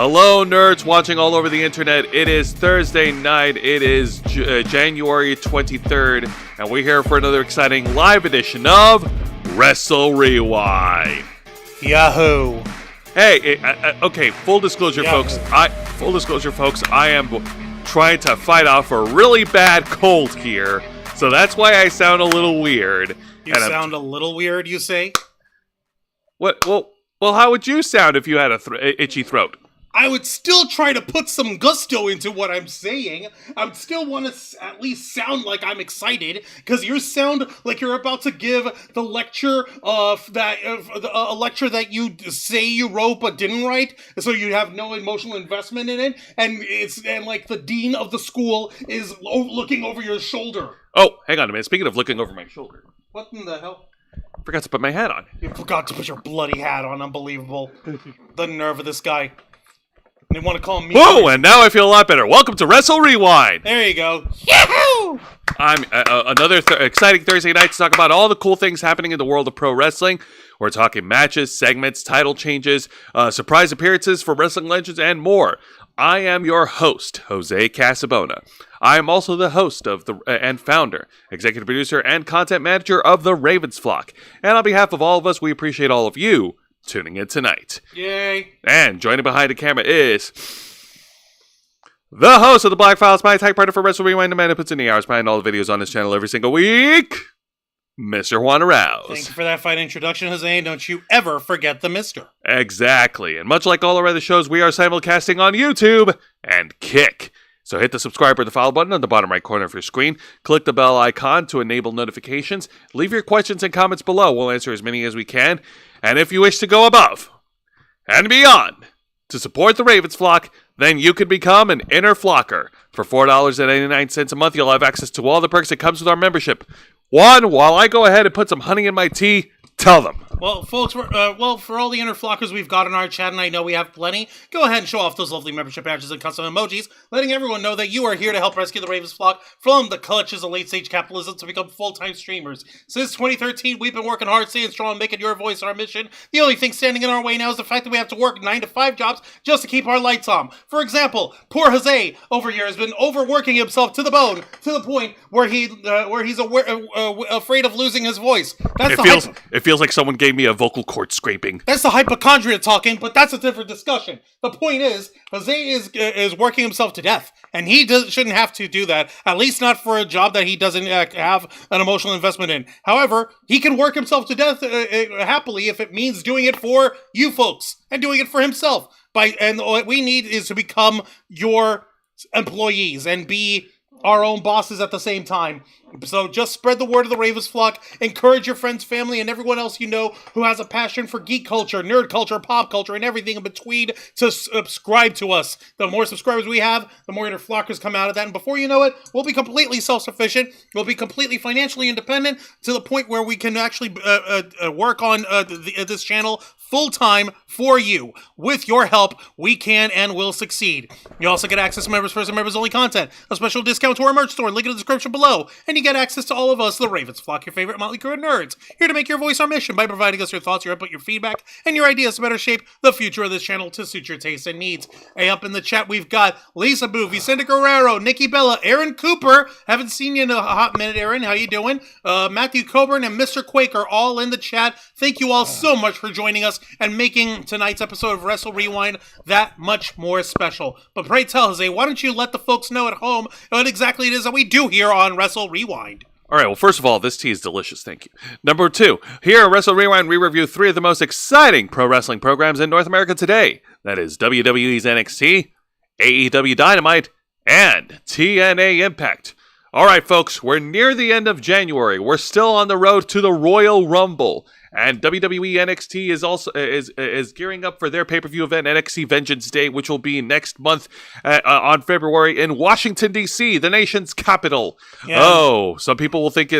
Hello, nerds watching all over the internet. It is Thursday night. It is January 23rd, and we're here for another exciting live edition of Wrestle Rewind. Yahoo! Hey, okay. Full disclosure, folks. I am trying to fight off a really bad cold here, so that's why I sound a little weird. You sound a little weird, you say? What? Well, how would you sound if you had a itchy throat? I would still try to put some gusto into what I'm saying. I still want to at least sound like I'm excited, because you sound like you're about to give the lecture a lecture that you say you wrote but didn't write, so you have no emotional investment in it, and like the dean of the school is looking over your shoulder. Oh, hang on a minute. Speaking of looking over my shoulder, what in the hell? I forgot to put my hat on. You forgot to put your bloody hat on. Unbelievable. The nerve of this guy. They want to call me. Whoa, and now I feel a lot better. Welcome to Wrestle Rewind. There you go. Yahoo! I'm another exciting Thursday night to talk about all the cool things happening in the world of pro wrestling. We're talking matches, segments, title changes, surprise appearances for wrestling legends, and more. I am your host, Jose Casabona. I am also the host of and founder, executive producer, and content manager of the Ravens Flock. And on behalf of all of us, we appreciate all of you tuning in tonight. Yay! And joining behind the camera is the host of the Black Files, my tag partner for Wrestle Rewind, the man who puts in the hours behind all the videos on this channel every single week, Mr. Juan Arouse. Thank you for that fine introduction, Jose. Don't you ever forget the mister. Exactly. And much like all our other shows, we are simulcasting on YouTube and Kick. So hit the subscribe or the follow button on the bottom right corner of your screen. Click the bell icon to enable notifications. Leave your questions and comments below. We'll answer as many as we can. And if you wish to go above and beyond to support the Ravens Flock, then you can become an inner flocker. For $4.99 a month, you'll have access to all the perks that comes with our membership. Juan, while I go ahead and put some honey in my tea, tell them. Well, folks, for all the inner flockers we've got in our chat, and I know we have plenty, go ahead and show off those lovely membership badges and custom emojis, letting everyone know that you are here to help rescue the Ravens Flock from the clutches of late-stage capitalism to become full-time streamers. Since 2013, we've been working hard, staying strong, making your voice our mission. The only thing standing in our way now is the fact that we have to work 9-to-5 jobs just to keep our lights on. For example, poor Jose over here has been overworking himself to the bone, to the point where he's afraid of losing his voice. It feels like someone gave me a vocal cord scraping. That's the hypochondria talking, but that's a different discussion. The point is, Jose is working himself to death, and he shouldn't have to do that, at least not for a job that he doesn't have an emotional investment in. However, he can work himself to death happily if it means doing it for you folks, and doing it for himself. And what we need is to become your employees, and be our own bosses at the same time. So just spread the word of the Ravens Flock, encourage your friends, family, and everyone else you know who has a passion for geek culture, nerd culture, pop culture, and everything in between to subscribe to us. The more subscribers we have, the more inner flockers come out of that, and before you know it, we'll be completely self-sufficient, we'll be completely financially independent, to the point where we can actually work on this channel full-time for you. With your help, we can and will succeed. You also get access to members first and members only content, a special discount to our merch store, link in the description below, and you get access to all of us, the Ravens Flock, your favorite motley crew of nerds, here to make your voice our mission by providing us your thoughts, your input, your feedback, and your ideas to better shape the future of this channel to suit your tastes and needs. Hey, up in the chat, we've got Lisa Boo, Vicente Guerrero, Nikki Bella, Aaron Cooper. Haven't seen you in a hot minute, Aaron. How you doing? Matthew Coburn and Mr. Quake are all in the chat. Thank you all so much for joining us and making tonight's episode of Wrestle Rewind that much more special. But pray tell, Jose, why don't you let the folks know at home what exactly it is that we do here on Wrestle Rewind? All right, well, first of all, this tea is delicious, thank you. Number 2, here at Wrestle Rewind, we review 3 of the most exciting pro wrestling programs in North America today. That is WWE's NXT, AEW Dynamite, and TNA Impact. All right, folks, we're near the end of January. We're still on the road to the Royal Rumble. And WWE NXT is also is gearing up for their pay-per-view event, NXT Vengeance Day, which will be next month on February in Washington D.C., the nation's capital. Yeah. Oh, some people will think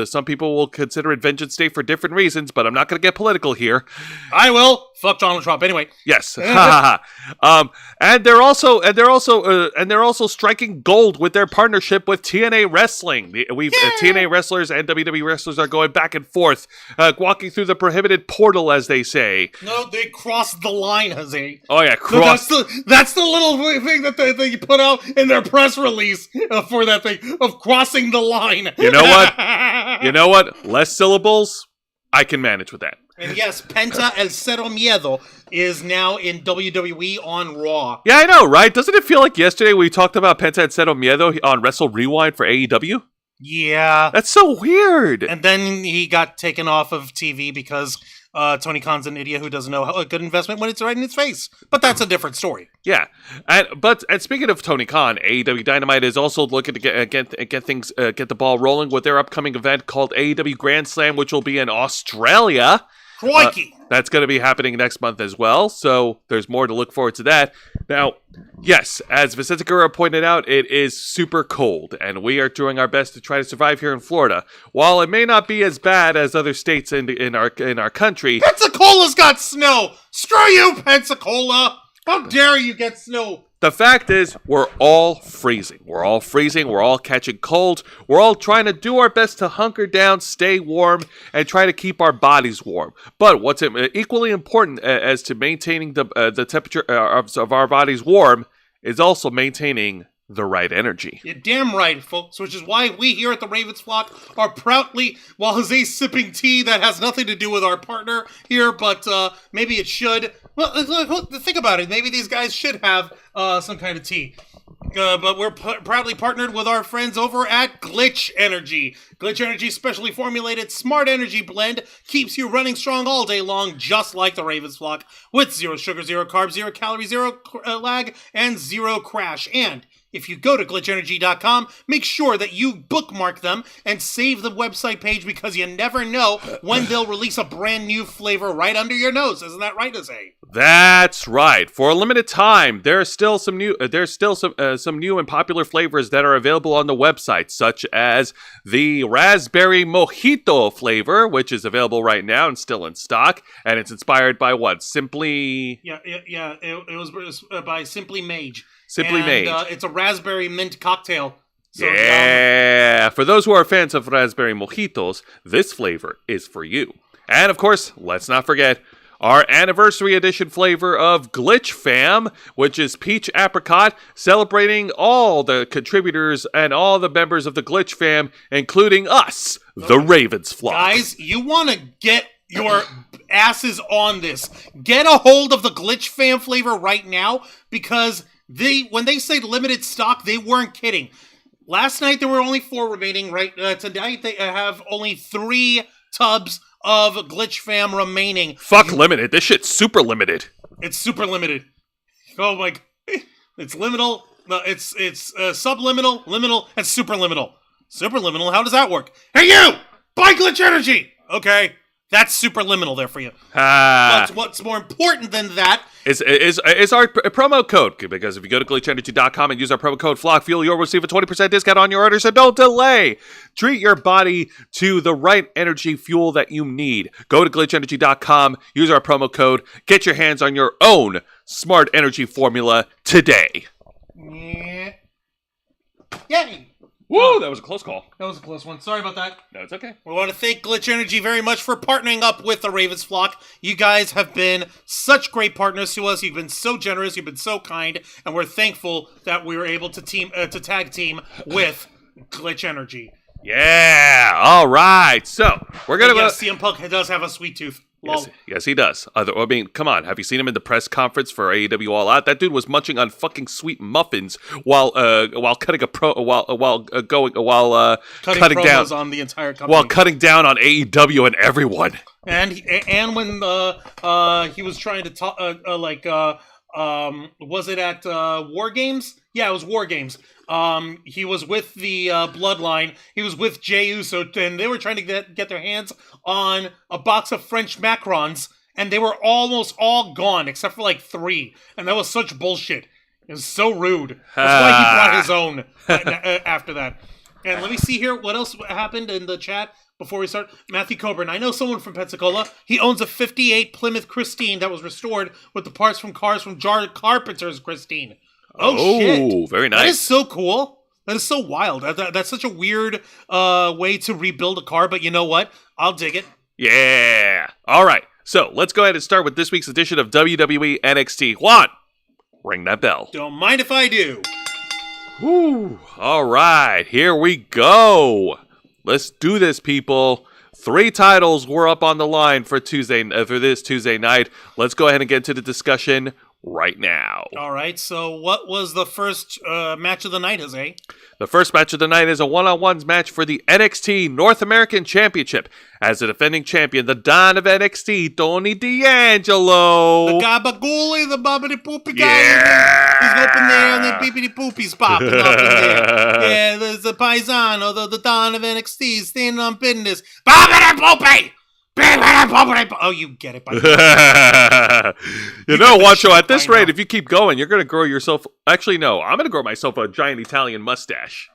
some people will consider it Vengeance Day for different reasons, but I'm not going to get political here. I will. Fuck Donald Trump. Anyway. Yes. And they're also striking gold with their partnership with TNA Wrestling. TNA wrestlers and WWE wrestlers are going back and forth, walking through the prohibited portal, as they say. No, they crossed the line, Jose. Oh yeah, No, that's the little thing that they put out in their press release for that thing of crossing the line. You know what? You know what? Less syllables, I can manage with that. And yes, Penta El Cero Miedo is now in WWE on Raw. Yeah, I know, right? Doesn't it feel like yesterday we talked about Penta El Cero Miedo on Wrestle Rewind for AEW? Yeah. That's so weird. And then he got taken off of TV because Tony Khan's an idiot who doesn't know a good investment when it's right in his face. But that's a different story. Yeah, and speaking of Tony Khan, AEW Dynamite is also looking to get the ball rolling with their upcoming event called AEW Grand Slam, which will be in Australia. Crikey! That's going to be happening next month as well, so there's more to look forward to that. Now, yes, as Vicente Guerrero pointed out, it is super cold, and we are doing our best to try to survive here in Florida. While it may not be as bad as other states in our country, Pensacola's got snow. Screw you, Pensacola! How dare you get snow? the fact is, we're all freezing. We're all freezing. We're all catching cold. We're all trying to do our best to hunker down, stay warm, and try to keep our bodies warm. But what's equally important as to maintaining the temperature of our bodies warm is also maintaining the right energy. You're damn right, folks, which is why we here at the Ravens Flock are proudly, while Jose's sipping tea that has nothing to do with our partner here, but maybe it should. Well, think about it. Maybe these guys should have some kind of tea. But we're proudly partnered with our friends over at Glitch Energy. Glitch Energy specially formulated smart energy blend keeps you running strong all day long, just like the Ravens Flock, with 0 sugar, 0 carbs, 0 calories, 0 lag, and 0 crash. And if you go to glitchenergy.com, make sure that you bookmark them and save the website page because you never know when they'll release a brand new flavor right under your nose. Isn't that right, Jose? That's right. For a limited time, there's still some new and popular flavors that are available on the website, such as the raspberry mojito flavor, which is available right now and still in stock, and it's inspired by what? Simply. Yeah. It was by Simply Mage. Simply Mage. It's a raspberry mint cocktail. So, yeah. For those who are fans of raspberry mojitos, this flavor is for you. And of course, let's not forget our anniversary edition flavor of Glitch Fam, which is peach apricot, celebrating all the contributors and all the members of the Glitch Fam, including us, the Ravens Flock. Guys, you want to get your asses on this. Get a hold of the Glitch Fam flavor right now, because when they say limited stock, they weren't kidding. Last night there were only 4 remaining. Right tonight they have only 3 tubs of Glitch Fam remaining. Fuck limited. This shit's super limited. It's super limited. Oh my! It's liminal. No, it's subliminal, liminal, and superliminal. Superliminal. How does that work? Hey, you! Buy Glitch Energy. Okay. That's superliminal there for you. But what's more important than that is our promo code. Because if you go to glitchenergy.com and use our promo code FLOCKFUEL, you'll receive a 20% discount on your order, so don't delay. Treat your body to the right energy fuel that you need. Go to glitchenergy.com, use our promo code, get your hands on your own smart energy formula today. Yeah. Yay! Woo, that was a close call. That was a close one. Sorry about that. No, it's okay. We want to thank Glitch Energy very much for partnering up with the Ravens Flock. You guys have been such great partners to us. You've been so generous. You've been so kind. And we're thankful that we were able to tag team with Glitch Energy. Yeah. All right. So, we're going to Yes, CM Punk does have a sweet tooth. Yes, he does. I mean, come on. Have you seen him in the press conference for AEW All Out? That dude was munching on fucking sweet muffins while cutting down on the entire company. While cutting down on AEW and everyone. And when he was trying to talk, was it at War Games? Yeah, it was War Games. He was with the Bloodline. He was with Jey Uso, and they were trying to get their hands on a box of French macarons, and they were almost all gone except for like 3, and that was such bullshit. It was so rude. That's why he brought his own after that. And let me see here what else happened in the chat before we start. Matthew Coburn, I know someone from Pensacola. He owns a 58 Plymouth Christine that was restored with the parts from cars from Jar Carpenter's Christine. Oh, shit. Very nice. That is so cool. That is so wild. That's such a weird way to rebuild a car, but you know what? I'll dig it. Yeah. All right. So let's go ahead and start with this week's edition of WWE NXT. Juan, ring that bell. Don't mind if I do. Woo. All right. Here we go. Let's do this, people. 3 titles were up on the line for this Tuesday night. Let's go ahead and get into the discussion right now. All right. So what was the first match of the night, Jose? The first match of the night is a one-on-ones match for the NXT North American Championship. As the defending champion, the Don of NXT, Tony D'Angelo. The gabagooley, the bobbity poopy guy. Yeah. He's up in there and the beepity poopies popping up in there. Yeah, there's the paisano, the Don of NXT standing on business. Bobbity poopy! Oh, you get it by now. You know, Wancho, at this rate, if you keep going, you're going to grow yourself... Actually, no, I'm going to grow myself a giant Italian mustache.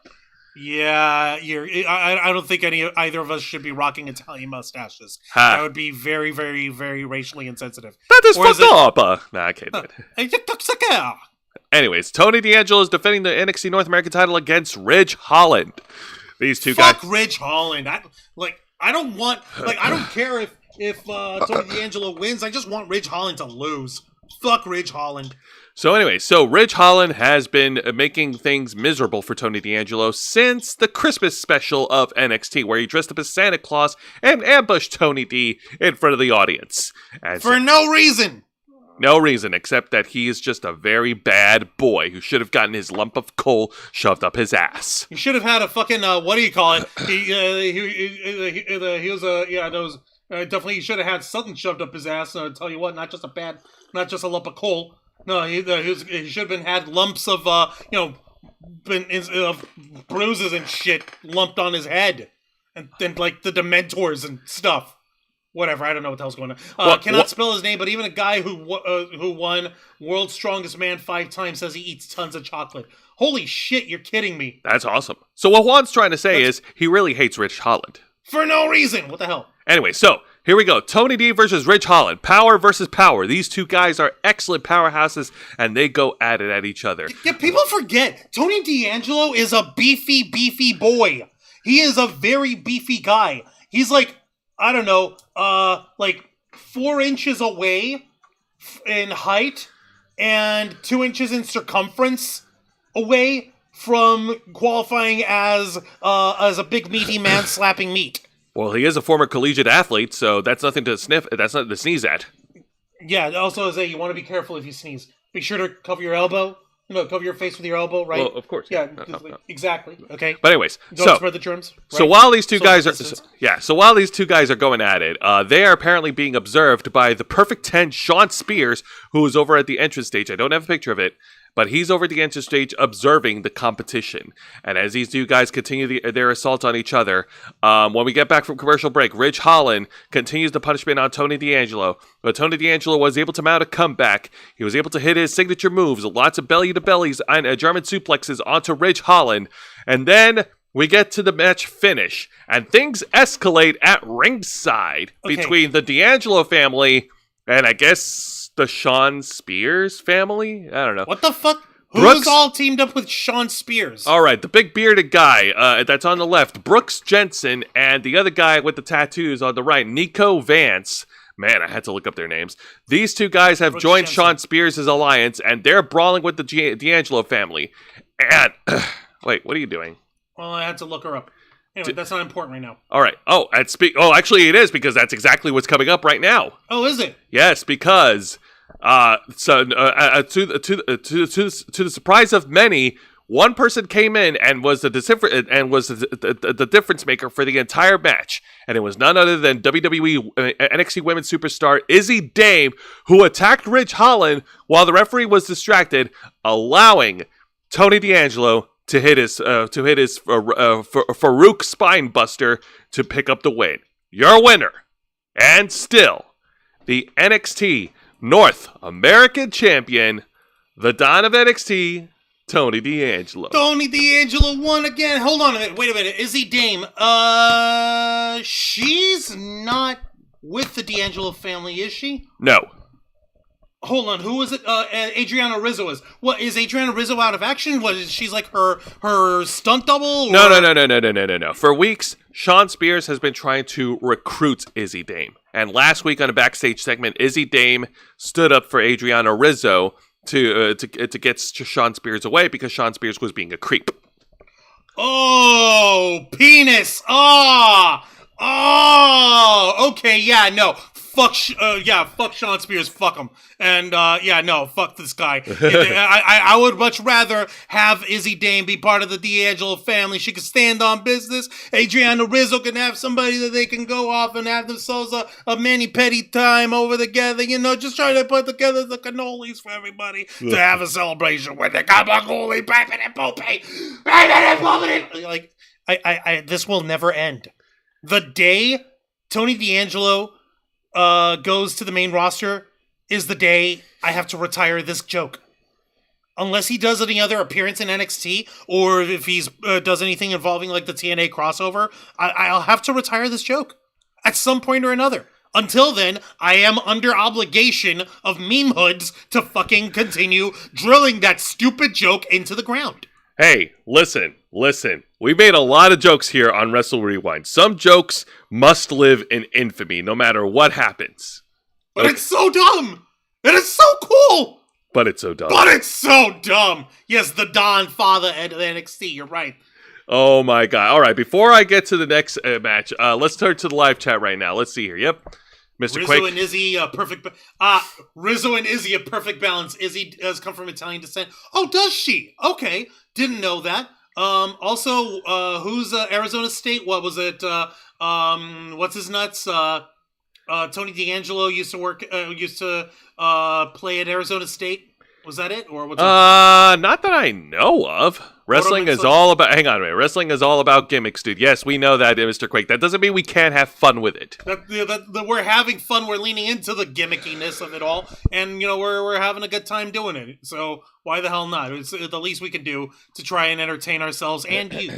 Yeah, I don't think either of us should be rocking Italian mustaches. That would be very, very, very racially insensitive. That is fucked up. Nah, I can't do it. Anyways, Tony D'Angelo is defending the NXT North American title against Ridge Holland. These two guys... Fuck Ridge Holland. I don't care if Tony D'Angelo wins. I just want Ridge Holland to lose. Fuck Ridge Holland. So anyway, Ridge Holland has been making things miserable for Tony D'Angelo since the Christmas special of NXT, where he dressed up as Santa Claus and ambushed Tony D in front of the audience. For no reason. No reason, except that he is just a very bad boy who should have gotten his lump of coal shoved up his ass. He should have had a fucking, what do you call it? Definitely he should have had something shoved up his ass. I'll tell you what, not just a lump of coal. No, he should have had lumps of, bruises and shit lumped on his head. And then, like, the Dementors and stuff. Whatever, I don't know what the hell's going on. Cannot spell his name, but even a guy who won World's Strongest Man 5 times says he eats tons of chocolate. Holy shit, you're kidding me. That's awesome. So what Juan's trying to say is he really hates Ridge Holland. For no reason. What the hell? Anyway, so here we go. Tony D versus Ridge Holland. Power versus power. These two guys are excellent powerhouses, and they go at it at each other. Yeah, people forget. Tony D'Angelo is a beefy boy. He is a very beefy guy. He's like, I don't know, 4 inches away in height and 2 inches in circumference away from qualifying as a big meaty man slapping meat. Well, he is a former collegiate athlete, so that's nothing to sniff. That's nothing to sneeze at. Yeah. Also, you want to be careful if you sneeze. Be sure to cover your elbow. Cover your face with your elbow, right? Well, of course. Yeah, exactly. Okay. But anyways, don't spread the germs. Right? So while these two guys are going at it, they are apparently being observed by the Perfect 10 Sean Spears, who is over at the entrance stage. I don't have a picture of it, but he's over at the entrance stage observing the competition. And as these two guys continue their assault on each other, when we get back from commercial break, Ridge Holland continues the punishment on Tony D'Angelo. But Tony D'Angelo was able to mount a comeback. He was able to hit his signature moves, lots of belly-to-bellies and German suplexes onto Ridge Holland. And then we get to the match finish, and things escalate at ringside between the D'Angelo family and, I guess, the Sean Spears family? I don't know. What the fuck? Who's all teamed up with Sean Spears? All right, the big bearded guy that's on the left, Brooks Jensen, and the other guy with the tattoos on the right, Nico Vance. Man, I had to look up their names. These two guys have joined Sean Spears' alliance, and they're brawling with the D'Angelo family. And, wait, what are you doing? Well, I had to look her up. Anyway, that's not important right now. All right. Oh, actually, it is, because that's exactly what's coming up right now. Oh, is it? Yes, because to the surprise of many, one person came in and was the difference maker for the entire match, and it was none other than WWE NXT Women's Superstar Izzy Dame, who attacked Ridge Holland while the referee was distracted, allowing Tony D'Angelo to hit his Farouk spine buster to pick up the win. Your winner, and still the NXT North American Champion, the Don of NXT, Tony D'Angelo. Tony D'Angelo won again. Hold on a minute. Wait a minute. Izzy Dame. She's not with the D'Angelo family, is she? No. Hold on, who was it? Adriana Rizzo is. What, is Adriana Rizzo out of action? What is she's like her stunt double? Or? No. For weeks, Sean Spears has been trying to recruit Izzy Dame. And last week on a backstage segment, Izzy Dame stood up for Adriana Rizzo to get Sean Spears away because Sean Spears was being a creep. Oh, penis. Okay, yeah, no. Fuck Sean Spears, fuck him. And, fuck this guy. I would much rather have Izzy Dame be part of the D'Angelo family. She could stand on business. Adriana Rizzo can have somebody that they can go off and have themselves a mani-pedi time over together. You know, just trying to put together the cannolis for everybody to have a celebration with the Gabaguli, like, this will never end. The day Tony D'Angelo goes to the main roster is the day I have to retire this joke. Unless he does any other appearance in NXT, or if he's does anything involving like the TNA crossover, I'll have to retire this joke at some point or another. Until then, I am under obligation of meme hoods to fucking continue drilling that stupid joke into the ground. Hey, listen. We made a lot of jokes here on Wrestle Rewind. Some jokes must live in infamy, no matter what happens. But it's so dumb! It is so cool! But it's so dumb. Yes, the Don Father at NXT, you're right. Oh my god. Alright, before I get to the next match, let's turn to the live chat right now. Let's see here. Yep. Mr. Rizzo Quake. and Izzy, Rizzo and Izzy, a perfect balance. Izzy does come from Italian descent. Oh, does she? Okay. Didn't know that. Also, who's Arizona State? What was it? What's his nuts? Tony D'Angelo used to play at Arizona State. Was that it? Or what's not that I know of. Wrestling is all about... Hang on a minute. Wrestling is all about gimmicks, dude. Yes, we know that, Mr. Quake. That doesn't mean we can't have fun with it. That we're having fun. We're leaning into the gimmickiness of it all. And, you know, we're having a good time doing it. So why the hell not? It's the least we can do to try and entertain ourselves and you.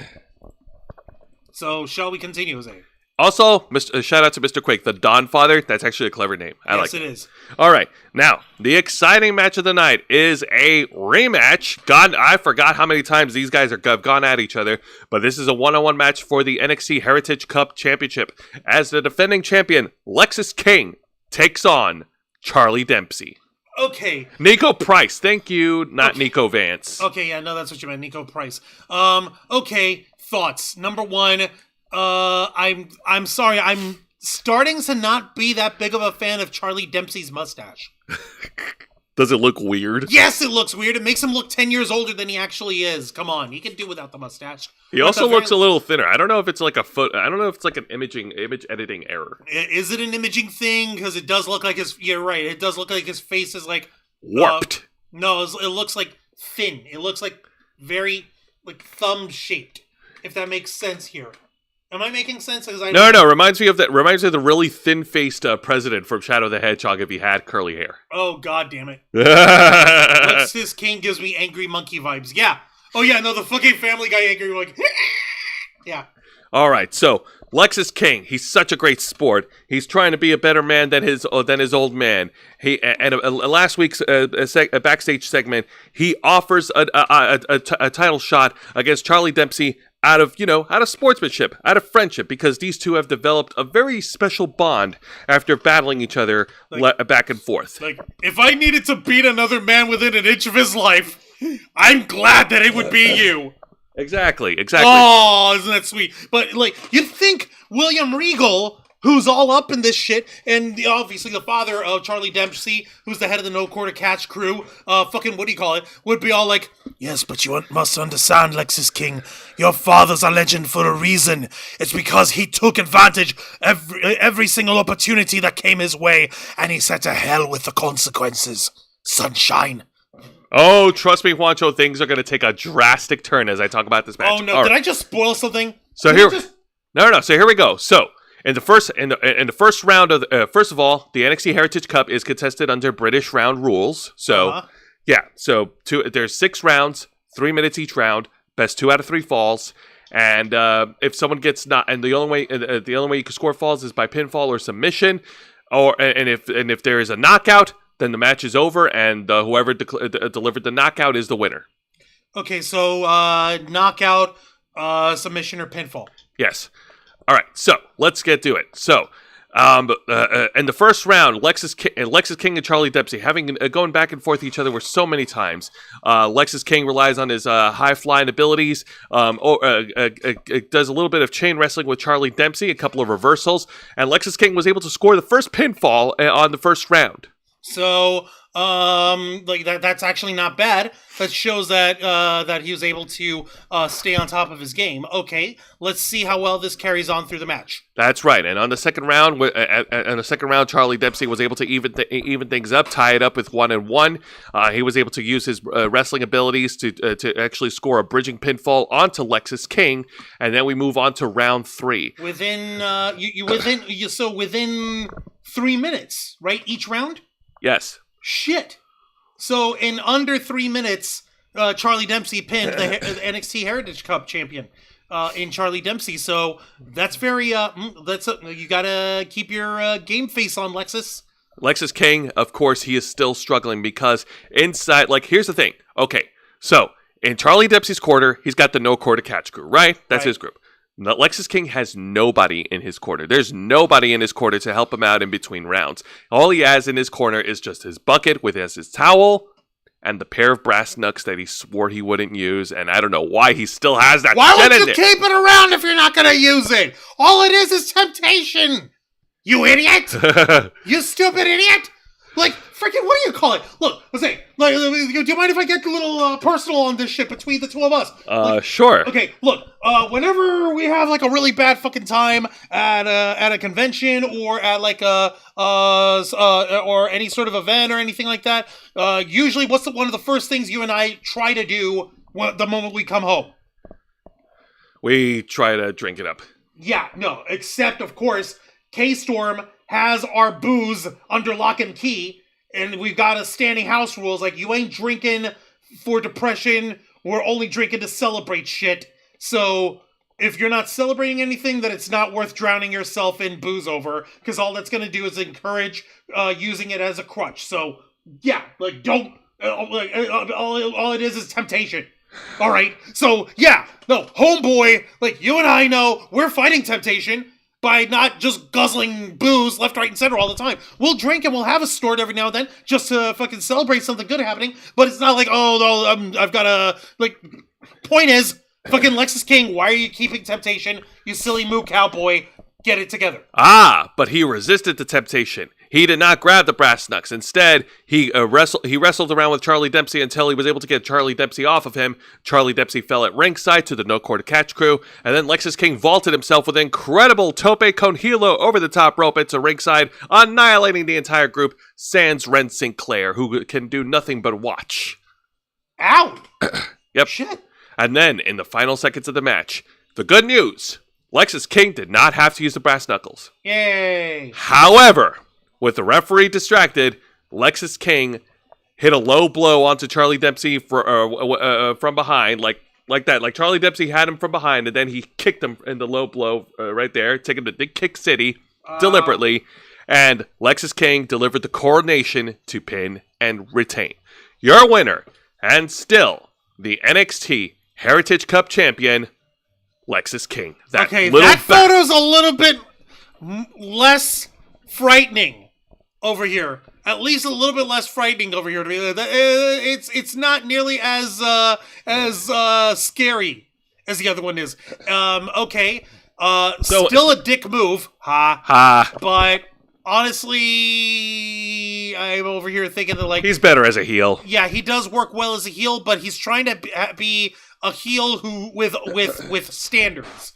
So shall we continue, Jose? Also, shout out to Mr. Quake, the Don Father. That's actually a clever name. I like it. Yes, it is. All right. Now, the exciting match of the night is a rematch. God, I forgot how many times these guys have gone at each other, but this is a one-on-one match for the NXT Heritage Cup Championship as the defending champion, Lexis King, takes on Charlie Dempsey. Okay. Nico Price. Thank you, not Nico Vance. Okay, yeah, no, that's what you meant. Nico Price. Okay. Thoughts. Number one, I'm sorry. I'm starting to not be that big of a fan of Charlie Dempsey's mustache. Does it look weird? Yes, it looks weird. It makes him look 10 years older than he actually is. Come on, he can do without the mustache. He also looks a little thinner. I don't know if it's like I don't know if it's like an image editing error. Is it an imaging thing? Because it does look like his. You're right. It does look like his face is like warped. No, it looks like thin. It looks like very like thumb shaped. If that makes sense here. Am I making sense? No. Reminds me of the really thin-faced president from Shadow the Hedgehog if he had curly hair. Oh, god damn it. Lexis King gives me angry monkey vibes. Yeah. Oh, yeah, no, the fucking Family Guy angry, like, yeah. All right, so Lexis King, he's such a great sport. He's trying to be a better man than his old man. Last week's backstage segment, he offers a title shot against Charlie Dempsey out of sportsmanship, out of friendship, because these two have developed a very special bond after battling each other back and forth. Like, if I needed to beat another man within an inch of his life, I'm glad that it would be you. Exactly. Oh, isn't that sweet? But, like, you'd think William Regal, who's all up in this shit, and obviously the father of Charlie Dempsey, who's the head of the No Quarter Catch crew, would be all like, yes, but you must understand, Lexis King, your father's a legend for a reason. It's because he took advantage every single opportunity that came his way, and he said to hell with the consequences. Sunshine. Oh, trust me, Juancho, things are going to take a drastic turn as I talk about this match. Oh, no, did I just spoil something? So here... No, so here we go. So... In the first round of first of all, the NXT Heritage Cup is contested under British round rules. So there's 6 rounds, 3 minutes each round, best 2 out of 3 falls, and if someone gets not, and the only way you can score falls is by pinfall or submission, and if there is a knockout, then the match is over, and whoever delivered the knockout is the winner. Okay, so knockout, submission, or pinfall. Yes. All right, so let's get to it. So, in the first round, Lexis King and Charlie Dempsey going back and forth each other so many times. Lexis King relies on his high flying abilities. Does a little bit of chain wrestling with Charlie Dempsey, a couple of reversals, and Lexis King was able to score the first pinfall on the first round. So, that's actually not bad. That shows that he was able to stay on top of his game. Okay, let's see how well this carries on through the match. That's right. And on the second round, Charlie Dempsey was able to even things up, tie it up with 1-1. He was able to use his wrestling abilities to actually score a bridging pinfall onto Lexis King, and then we move on to round 3. Within 3 minutes, right? Each round. Yes. Shit. So in under 3 minutes, Charlie Dempsey pinned the NXT Heritage Cup champion in Charlie Dempsey. So that's very you gotta keep your game face on, Lexis. Lexis King, of course, he is still struggling because inside, here's the thing. Okay, so in Charlie Dempsey's quarter, he's got the no quarter catch crew, right? That's his group. Lexis King has nobody in his corner. There's nobody in his corner to help him out in between rounds. All he has in his corner is just his bucket with his towel and the pair of brass knucks that he swore he wouldn't use. And I don't know why he still has that. Why would you keep it around if you're not going to use it? All it is temptation. You idiot! You stupid idiot! Freaking, what do you call it? Look, Jose, do you mind if I get a little personal on this shit between the two of us? Sure. Okay, look, whenever we have a really bad fucking time at a convention or at or any sort of event or anything like that, usually what's one of the first things you and I try to do the moment we come home? We try to drink it up. Yeah, no, except of course, K-Storm has our booze under lock and key, and we've got a standing house rules you ain't drinking for depression, we're only drinking to celebrate shit. So if you're not celebrating anything, then it's not worth drowning yourself in booze over, because all that's going to do is encourage using it as a crutch. So yeah, don't all it is temptation. All right, so yeah, no, homeboy, you and I know we're fighting temptation by not just guzzling booze left, right, and center all the time. We'll drink and we'll have a snort every now and then just to fucking celebrate something good happening, but it's not I've got a, point is, fucking Lexis King, why are you keeping temptation, you silly moo cowboy? Get it together. But he resisted the temptation. He did not grab the brass knucks. Instead, he wrestled around with Charlie Dempsey until he was able to get Charlie Dempsey off of him. Charlie Dempsey fell at ringside to the no quarter catch crew, and then Lexis King vaulted himself with incredible tope con hilo over the top rope into ringside, annihilating the entire group, sans Ren Sinclair, who can do nothing but watch. Ow! Yep. Shit. And then, in the final seconds of the match, the good news, Lexis King did not have to use the brass knuckles. Yay! However, with the referee distracted, Lexis King hit a low blow onto Charlie Dempsey from behind, like that. Charlie Dempsey had him from behind, and then he kicked him in the low blow right there, taking the big kick city deliberately, and Lexis King delivered the coronation to pin and retain. Your winner, and still the NXT Heritage Cup champion, Lexis King. That photo's a little bit less frightening over here. At least a little bit less frightening over here. It's not nearly as scary as the other one is. Okay. Still a dick move. Ha. But honestly, I'm over here thinking that he's better as a heel. Yeah, he does work well as a heel, but he's trying to be a heel who with standards.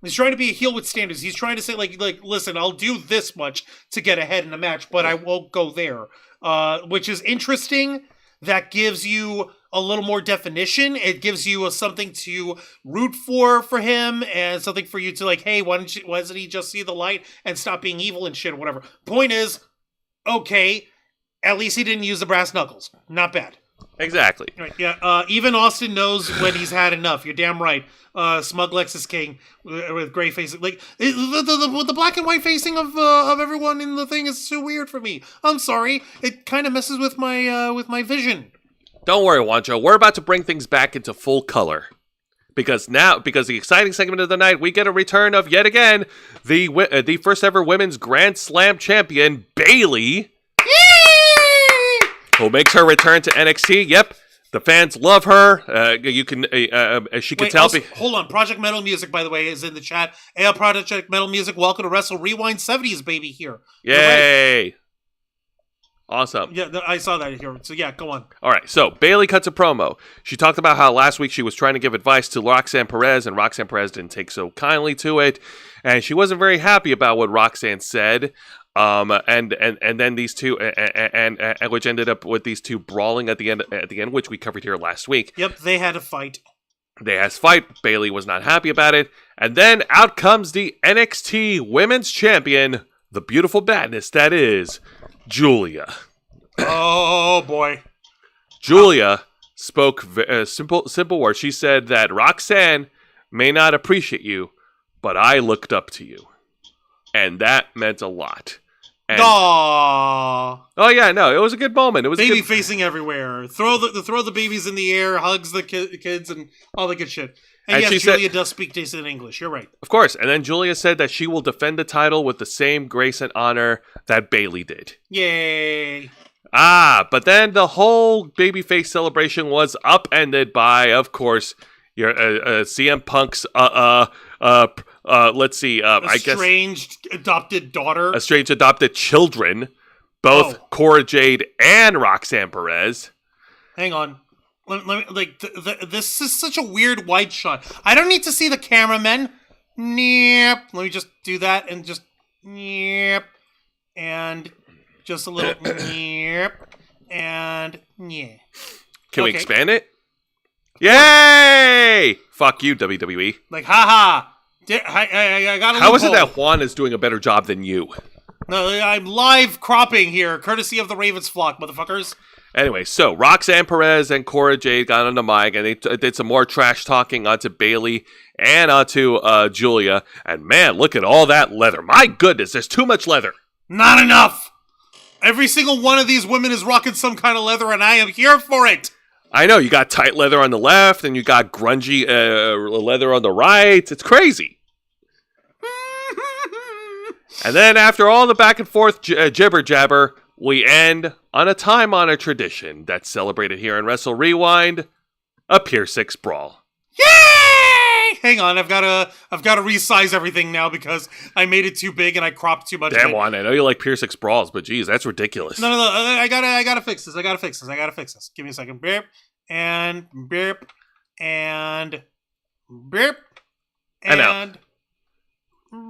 He's trying to be a heel with standards. He's trying to say, listen, I'll do this much to get ahead in a match, but I won't go there. Which is interesting. That gives you a little more definition. It gives you something to root for him, and something for you to hey, why doesn't he just see the light and stop being evil and shit or whatever. Point is, okay, at least he didn't use the brass knuckles. Not bad. Exactly. Right, yeah, even Austin knows when he's had enough. You're damn right. Smug Lexus King with gray facing, like the black and white facing of everyone in the thing is too weird for me. I'm sorry, it kind of messes with my vision. Don't worry, Wancho. We're about to bring things back into full color. Because the exciting segment of the night, we get a return of, yet again, the first ever women's Grand Slam champion, Bayley. Who makes her return to NXT. Yep, the fans love her. You can, she can tell. Hold on, Project Metal Music, by the way, is in the chat. Hey, Project Metal Music, welcome to Wrestle Rewind 70s, baby, here. Yay! Right. Awesome. Yeah, I saw that here. So yeah, go on. All right, so Bayley cuts a promo. She talked about how last week she was trying to give advice to Roxanne Perez, and Roxanne Perez didn't take so kindly to it, and she wasn't very happy about what Roxanne said. And then these two, and which ended up with these two brawling at the end, which we covered here last week. Yep, they had a fight. Bayley was not happy about it, and then out comes the NXT Women's Champion, the beautiful badness that is Julia. Oh boy, Julia spoke simple words. She said that Roxanne may not appreciate you, but I looked up to you, and that meant a lot. And, aww. Oh yeah, no, it was a good moment. It was baby facing everywhere. Throw the babies in the air, hugs the kids, and all the good shit. And yes, Julia does speak decent English. You're right. Of course. And then Julia said that she will defend the title with the same grace and honor that Bayley did. Yay. But then the whole babyface celebration was upended by, of course, your CM Punk's let's see. I guess estranged adopted daughter, estranged adopted children, both Cora Jade and Roxanne Perez. Hang on, let me this is such a weird wide shot. I don't need to see the cameraman. Yep. Let me just do that and just yep, and just a little yep, and yeah. Can we expand it? Yay! Fuck you, WWE. Like, haha. I got a How is it that Juan is doing a better job than you? No, I'm live cropping here, courtesy of the Ravens flock, motherfuckers. Anyway, so Roxanne Perez and Cora Jade got on the mic, and they did some more trash talking onto Bayley and onto Julia. And man, look at all that leather. My goodness, there's too much leather. Not enough. Every single one of these women is rocking some kind of leather, and I am here for it. I know, you got tight leather on the left, and you got grungy leather on the right. It's crazy. And then after all the back and forth jibber-jabber, we end on a time-honored tradition that's celebrated here in Wrestle Rewind, a Pier 6 brawl. Yay! Hang on, I've got to resize everything now because I made it too big and I cropped too much. Damn, Juan, I know you like Pier 6 brawls, but geez, that's ridiculous. No, I gotta fix this. I gotta fix this. Give me a second. Beep and beep and beep and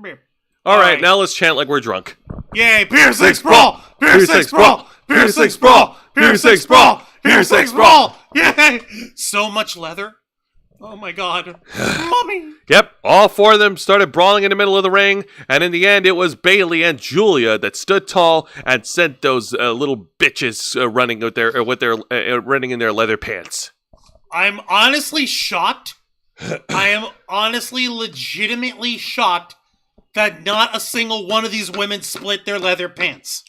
beep. All right, now let's chant like we're drunk. Yay, Pier 6 brawl! Pier 6 brawl! Pier 6 brawl! Pier 6 brawl! Pier 6 brawl! Yay! So much leather. Oh my god. Mommy! Yep, all four of them started brawling in the middle of the ring, and in the end, it was Bayley and Julia that stood tall and sent those little bitches running running in their leather pants. I'm honestly shocked. I am honestly, legitimately shocked that not a single one of these women split their leather pants.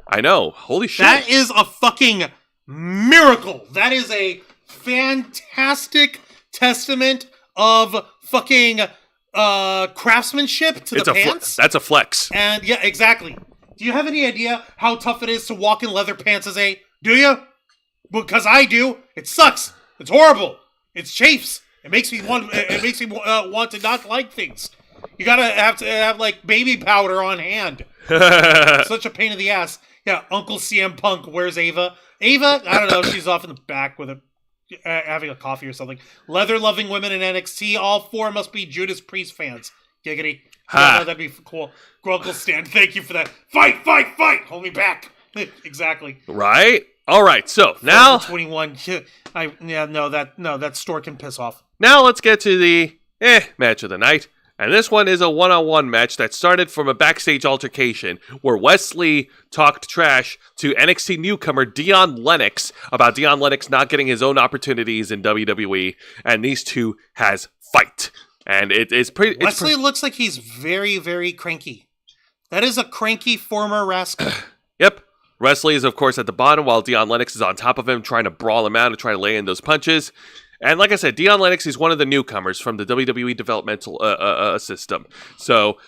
I know. Holy shit. That is a fucking miracle. That is a fantastic testament of fucking craftsmanship to the pants. That's a flex. And yeah, exactly. Do you have any idea how tough it is to walk in leather pants as a... Do you? Because I do. It sucks. It's horrible. It chafes. It makes me want to not like things. You gotta have like baby powder on hand. Such a pain in the ass. Yeah, Uncle CM Punk. Where's Ava? Ava? I don't know. She's off in the back with having a coffee or something. Leather-loving women in NXT. All four must be Judas Priest fans. Giggity. Yeah, that'd be cool. Uncle Stan, thank you for that. Fight! Hold me back. Exactly. Right? All right. So now 21. That store can piss off. Now let's get to the match of the night. And this one is a one-on-one match that started from a backstage altercation where Wesley talked trash to NXT newcomer Dion Lennox about Dion Lennox not getting his own opportunities in WWE, and these two has fight. And it's pretty... Wesley looks like he's very, very cranky. That is a cranky former rascal. Yep. Wesley is, of course, at the bottom while Dion Lennox is on top of him, trying to brawl him out and try to lay in those punches. And like I said, Dion Lennox is one of the newcomers from the WWE developmental system. So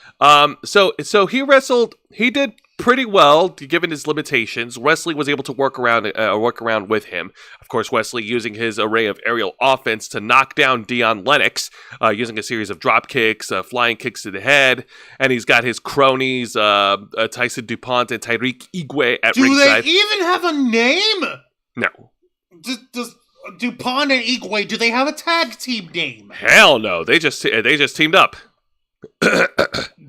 he wrestled. He did pretty well given his limitations. Wesley was able to work around with him. Of course, Wesley using his array of aerial offense to knock down Dion Lennox, using a series of drop kicks, flying kicks to the head, and he's got his cronies Tyson DuPont and Tyreek Igwe at ringside. Do they even have a name? No. Does DuPont and Igwe, do they have a tag team name? Hell no. They just teamed up.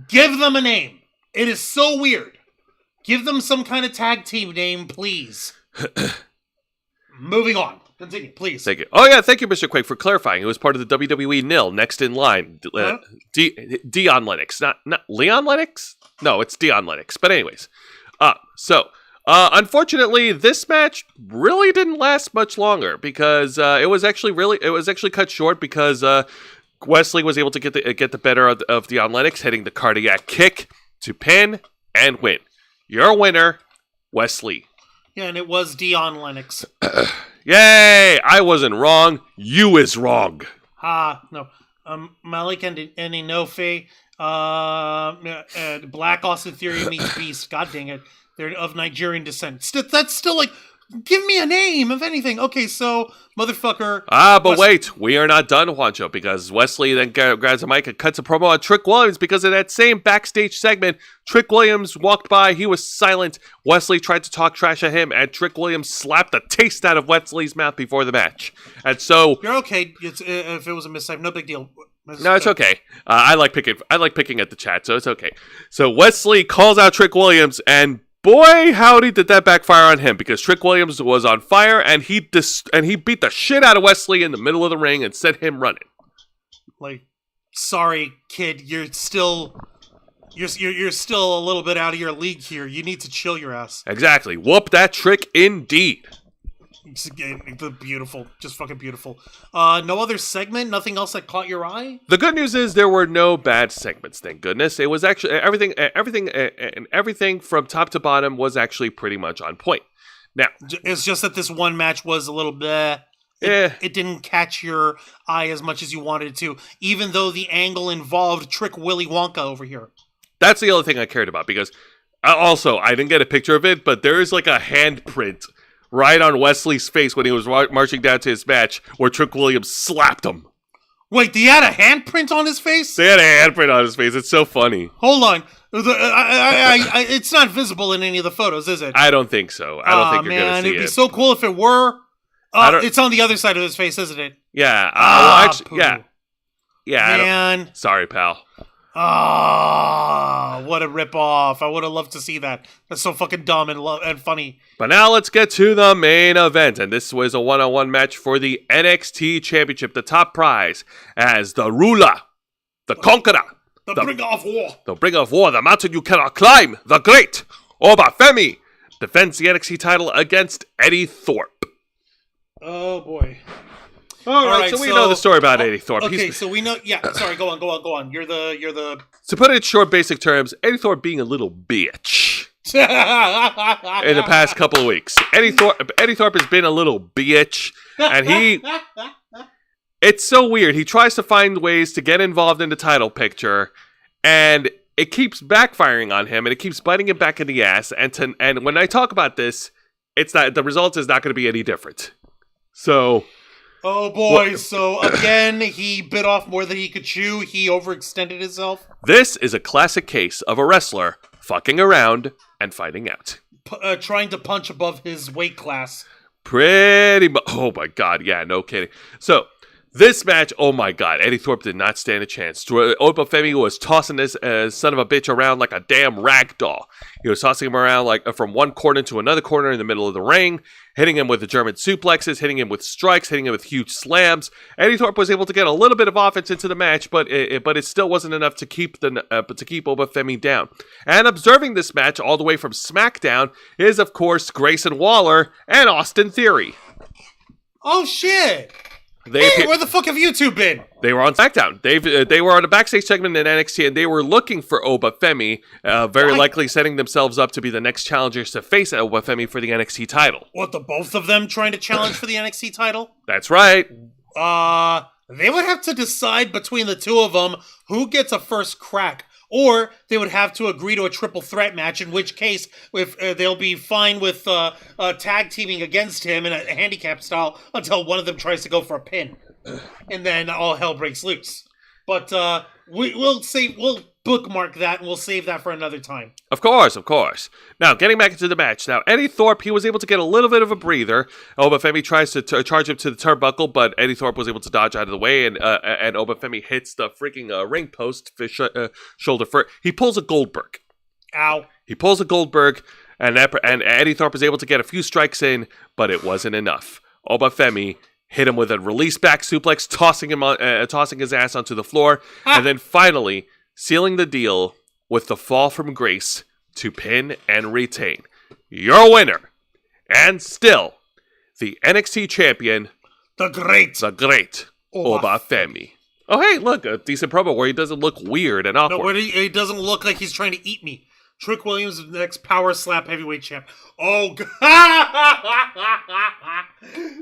Give them a name. It is so weird. Give them some kind of tag team name, please. Moving on. Continue, please. Thank you. Oh, yeah, thank you, Mr. Quake, for clarifying. It was part of the WWE NIL, next in line. Dion Lennox. Not Leon Lennox? No, it's Dion Lennox. But anyways. Unfortunately, this match really didn't last much longer because it was actually cut short because Wesley was able to get the better of Dion Lennox, hitting the cardiac kick to pin and win. Your winner, Wesley. Yeah, and it was Dion Lennox. Yay! I wasn't wrong. You is wrong. No. Malik and Inofe, Black Austin Theory meets Beast. God dang it. They're of Nigerian descent. That's still like, give me a name, if anything. Okay, so, motherfucker. But wait. We are not done, Juancho, because Wesley then grabs a mic and cuts a promo on Trick Williams because in that same backstage segment, Trick Williams walked by. He was silent. Wesley tried to talk trash at him, and Trick Williams slapped the taste out of Wesley's mouth before the match. And so... You're okay. If it was a mistake, no big deal. No, it's okay. I like picking at the chat, so it's okay. So Wesley calls out Trick Williams, and boy, howdy, did that backfire on him because Trick Williams was on fire and he beat the shit out of Wesley in the middle of the ring and sent him running. Like, sorry, kid, you're still a little bit out of your league here. You need to chill your ass. Exactly. Whoop that trick indeed. Beautiful, just fucking beautiful. No other segment, nothing else that caught your eye. The good news is there were no bad segments. Thank goodness. It was actually everything from top to bottom was actually pretty much on point. Now it's just that this one match was a little bleh. It didn't catch your eye as much as you wanted it to, even though the angle involved Trick Willy Wonka over here. That's the other thing I cared about because also I didn't get a picture of it, but there is like a handprint right on Wesley's face when he was marching down to his match where Trick Williams slapped him. Wait, he had a handprint on his face? They had a handprint on his face. It's so funny. Hold on. It's not visible in any of the photos, is it? I don't think so. I don't think you're going to see it. It'd be so cool if it were. It's on the other side of his face, isn't it? Yeah. Yeah. Man. Sorry, pal. What a ripoff. I would have loved to see that. That's so fucking dumb and funny. But now let's get to the main event. And this was a one-on-one match for the NXT Championship, the top prize, as the ruler, the conqueror, the bringer of war. The bringer of war, the mountain you cannot climb, the great Obafemi, defends the NXT title against Eddie Thorpe. Oh, boy. All right, so we know the story about Eddie Thorpe. Okay, so we know. Yeah, sorry. Go on. You're the. To put it in short, basic terms, Eddie Thorpe being a little bitch in the past couple of weeks. Eddie Thorpe has been a little bitch, and it's so weird. He tries to find ways to get involved in the title picture, and it keeps backfiring on him, and it keeps biting him back in the ass. And when I talk about this, it's not the result is not going to be any different. So. Oh boy, so again, he bit off more than he could chew. He overextended himself. This is a classic case of a wrestler fucking around and finding out. Trying to punch above his weight class. Pretty much. Oh my god, yeah, no kidding. So, This match, oh my god, Eddie Thorpe did not stand a chance. Obafemi was tossing this son of a bitch around like a damn rag doll. He was tossing him around like from one corner to another corner in the middle of the ring, hitting him with the German suplexes, hitting him with strikes, hitting him with huge slams. Eddie Thorpe was able to get a little bit of offense into the match, but it still wasn't enough to keep Obafemi down. And observing this match all the way from SmackDown is, of course, Grayson Waller and Austin Theory. Oh shit! Where the fuck have you two been? They were on SmackDown. They were on a backstage segment in NXT, and they were looking for Obafemi, very likely setting themselves up to be the next challengers to face Obafemi for the NXT title. What, the both of them trying to challenge for the NXT title? That's right. They would have to decide between the two of them who gets a first crack. Or they would have to agree to a triple threat match, in which case if they'll be fine with tag teaming against him in a handicap style until one of them tries to go for a pin. And then all hell breaks loose. But we'll bookmark that and we'll save that for another time. Of course. Now, getting back into the match. Now, Eddie Thorpe, he was able to get a little bit of a breather. Obafemi tries to charge him to the turnbuckle, but Eddie Thorpe was able to dodge out of the way, and Obafemi hits the freaking ring post shoulder first. He pulls a Goldberg. Ow. He pulls a Goldberg, and Eddie Thorpe was able to get a few strikes in, but it wasn't enough. Obafemi hit him with a release back suplex, tossing his ass onto the floor, and then finally sealing the deal with the fall from grace to pin and retain. Your winner, and still the NXT champion, the great Obafemi. Oh, hey, look, a decent promo where he doesn't look weird and awkward. No, where he doesn't look like he's trying to eat me. Trick Williams is the next power slap heavyweight champ. Oh,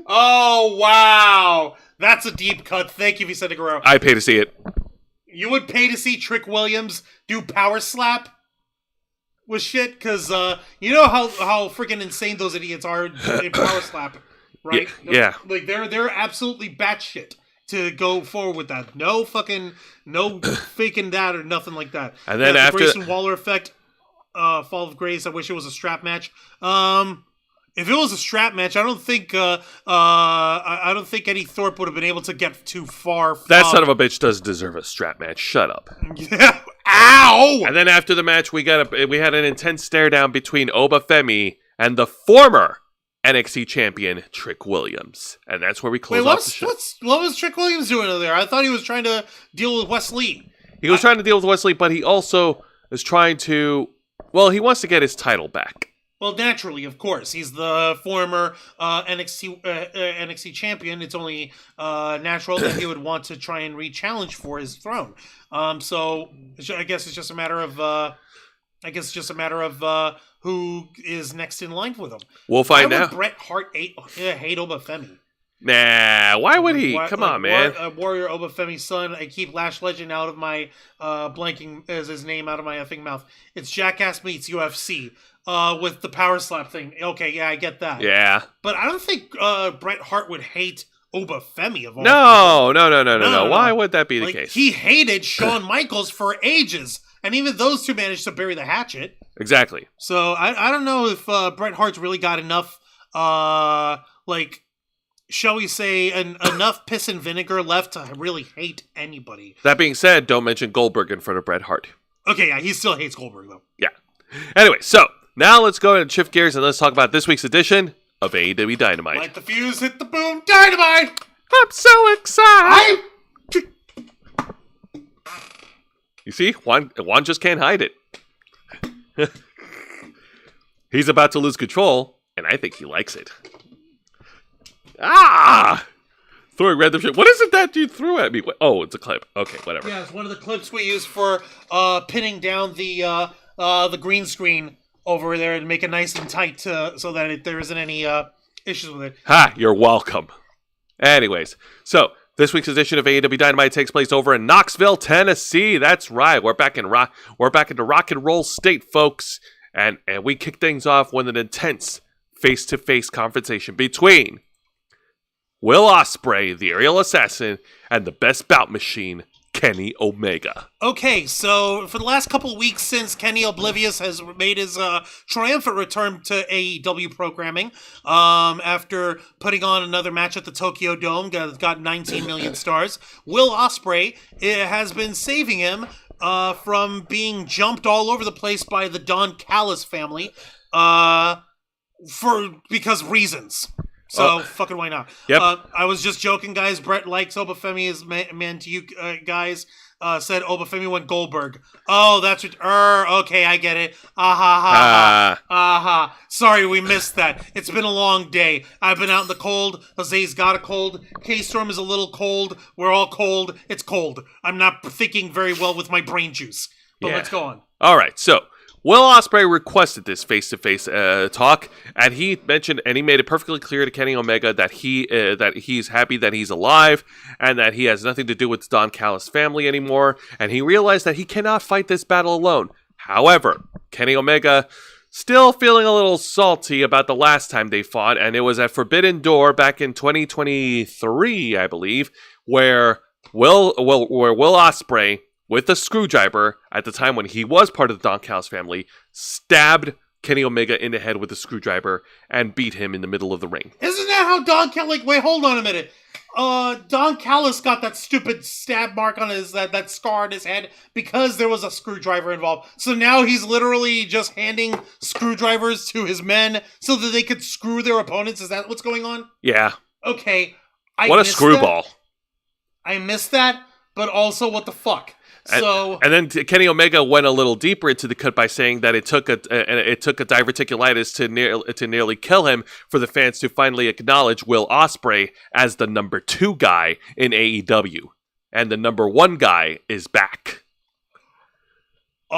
oh, wow. That's a deep cut. Thank you, Vicente Guerrero. I pay to see it. You would pay to see Trick Williams do power slap with shit? Because you know how freaking insane those idiots are in power slap, right? Yeah. Like, they're absolutely batshit to go forward with that. No faking that or nothing like that. And then after after the Grayson Waller effect, Fall of Grace, I wish it was a strap match. If it was a strap match, I don't think Eddie Thorpe would have been able to get too far. That son of a bitch does deserve a strap match. Shut up. Yeah. Ow! And then after the match, we had an intense stare down between Obafemi and the former NXT champion Trick Williams, and that's where we close off the show. What was Trick Williams doing over there? I thought he was trying to deal with Wes Lee. He was trying to deal with Wes Lee, but he also is trying to. Well, he wants to get his title back. Well, naturally, of course. He's the former NXT champion. It's only natural that he would want to try and re-challenge for his throne. So I guess it's just a matter of who is next in line with him. We'll find out. Why would Bret Hart hate Obafemi? Nah, why would he? Come on, man. Warrior Obafemi's son. I keep Lash Legend out of my blanking as his name out of my effing mouth. It's Jackass Meets UFC. With the power slap thing. Okay, yeah, I get that. Yeah. But I don't think Bret Hart would hate Obafemi of all No. Why would that be the case? He hated Shawn Michaels for ages, and even those two managed to bury the hatchet. Exactly. So I don't know if Bret Hart's really got enough, shall we say, enough piss and vinegar left to really hate anybody. That being said, don't mention Goldberg in front of Bret Hart. Okay, yeah, he still hates Goldberg, though. Yeah. Anyway, so now let's go ahead and shift gears and let's talk about this week's edition of AEW Dynamite. Light the fuse, hit the boom, Dynamite! I'm so excited! You see, Juan just can't hide it. He's about to lose control, and I think he likes it. Throwing random shit. What is it that you threw at me? Oh, it's a clip. Okay, whatever. Yeah, it's one of the clips we use for pinning down the green screen over there and make it nice and tight so that there isn't any issues with it. Ha! You're welcome. Anyways, so this week's edition of AEW Dynamite takes place over in Knoxville, Tennessee. That's right. We're back in rock and roll state, folks, and we kick things off with an intense face-to-face confrontation between Will Ospreay, the aerial assassin, and the best bout machine, Kenny Omega. Okay, so for the last couple of weeks since Kenny Oblivious has made his triumphant return to AEW programming, after putting on another match at the Tokyo Dome, got 19 million stars, Will Ospreay has been saving him from being jumped all over the place by the Don Callis family because reasons. So, fucking why not? Yep. I was just joking, guys. Brett likes Obafemi as man to you guys. Said Obafemi went Goldberg. Oh, that's what... okay, I get it. Sorry, we missed that. It's been a long day. I've been out in the cold. Jose's got a cold. K-Storm is a little cold. We're all cold. It's cold. I'm not thinking very well with my brain juice. But let's go on. All right, so... Will Ospreay requested this face-to-face talk, and he mentioned, and he made it perfectly clear to Kenny Omega that he's happy that he's alive, and that he has nothing to do with Don Callis' family anymore, and he realized that he cannot fight this battle alone. However, Kenny Omega still feeling a little salty about the last time they fought, and it was at Forbidden Door back in 2023, I believe, where Will Ospreay, with a screwdriver, at the time when he was part of the Don Callis family, stabbed Kenny Omega in the head with a screwdriver and beat him in the middle of the ring. Isn't that how Don Callis... Wait, hold on a minute. Don Callis got that stupid stab mark on his... that scar on his head because there was a screwdriver involved. So now he's literally just handing screwdrivers to his men so that they could screw their opponents? Is that what's going on? Yeah. Okay. What a screwball. I missed that, but also what the fuck? And then Kenny Omega went a little deeper into the cut by saying that it took a diverticulitis to nearly kill him for the fans to finally acknowledge Will Ospreay as the number 2 guy in AEW, and the number 1 guy is back. Oh,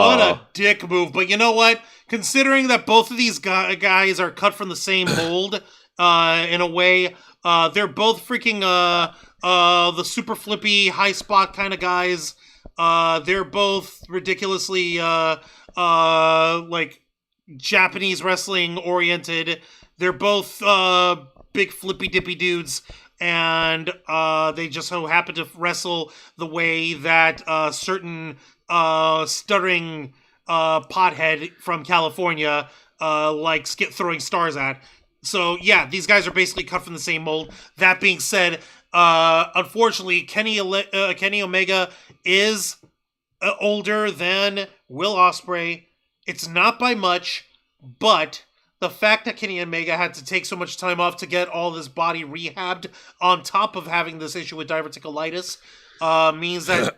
what a dick move! But you know what? Considering that both of these guys are cut from the same mold, in a way, they're both freaking the super flippy high spot kind of guys. They're both ridiculously like Japanese wrestling oriented. They're both big flippy dippy dudes, and they just so happen to wrestle the way that certain stuttering pothead from California likes throwing stars at. So yeah, these guys are basically cut from the same mold. That being said, unfortunately, Kenny Omega is older than Will Ospreay. It's not by much, but the fact that Kenny Omega had to take so much time off to get all this body rehabbed on top of having this issue with diverticulitis means that,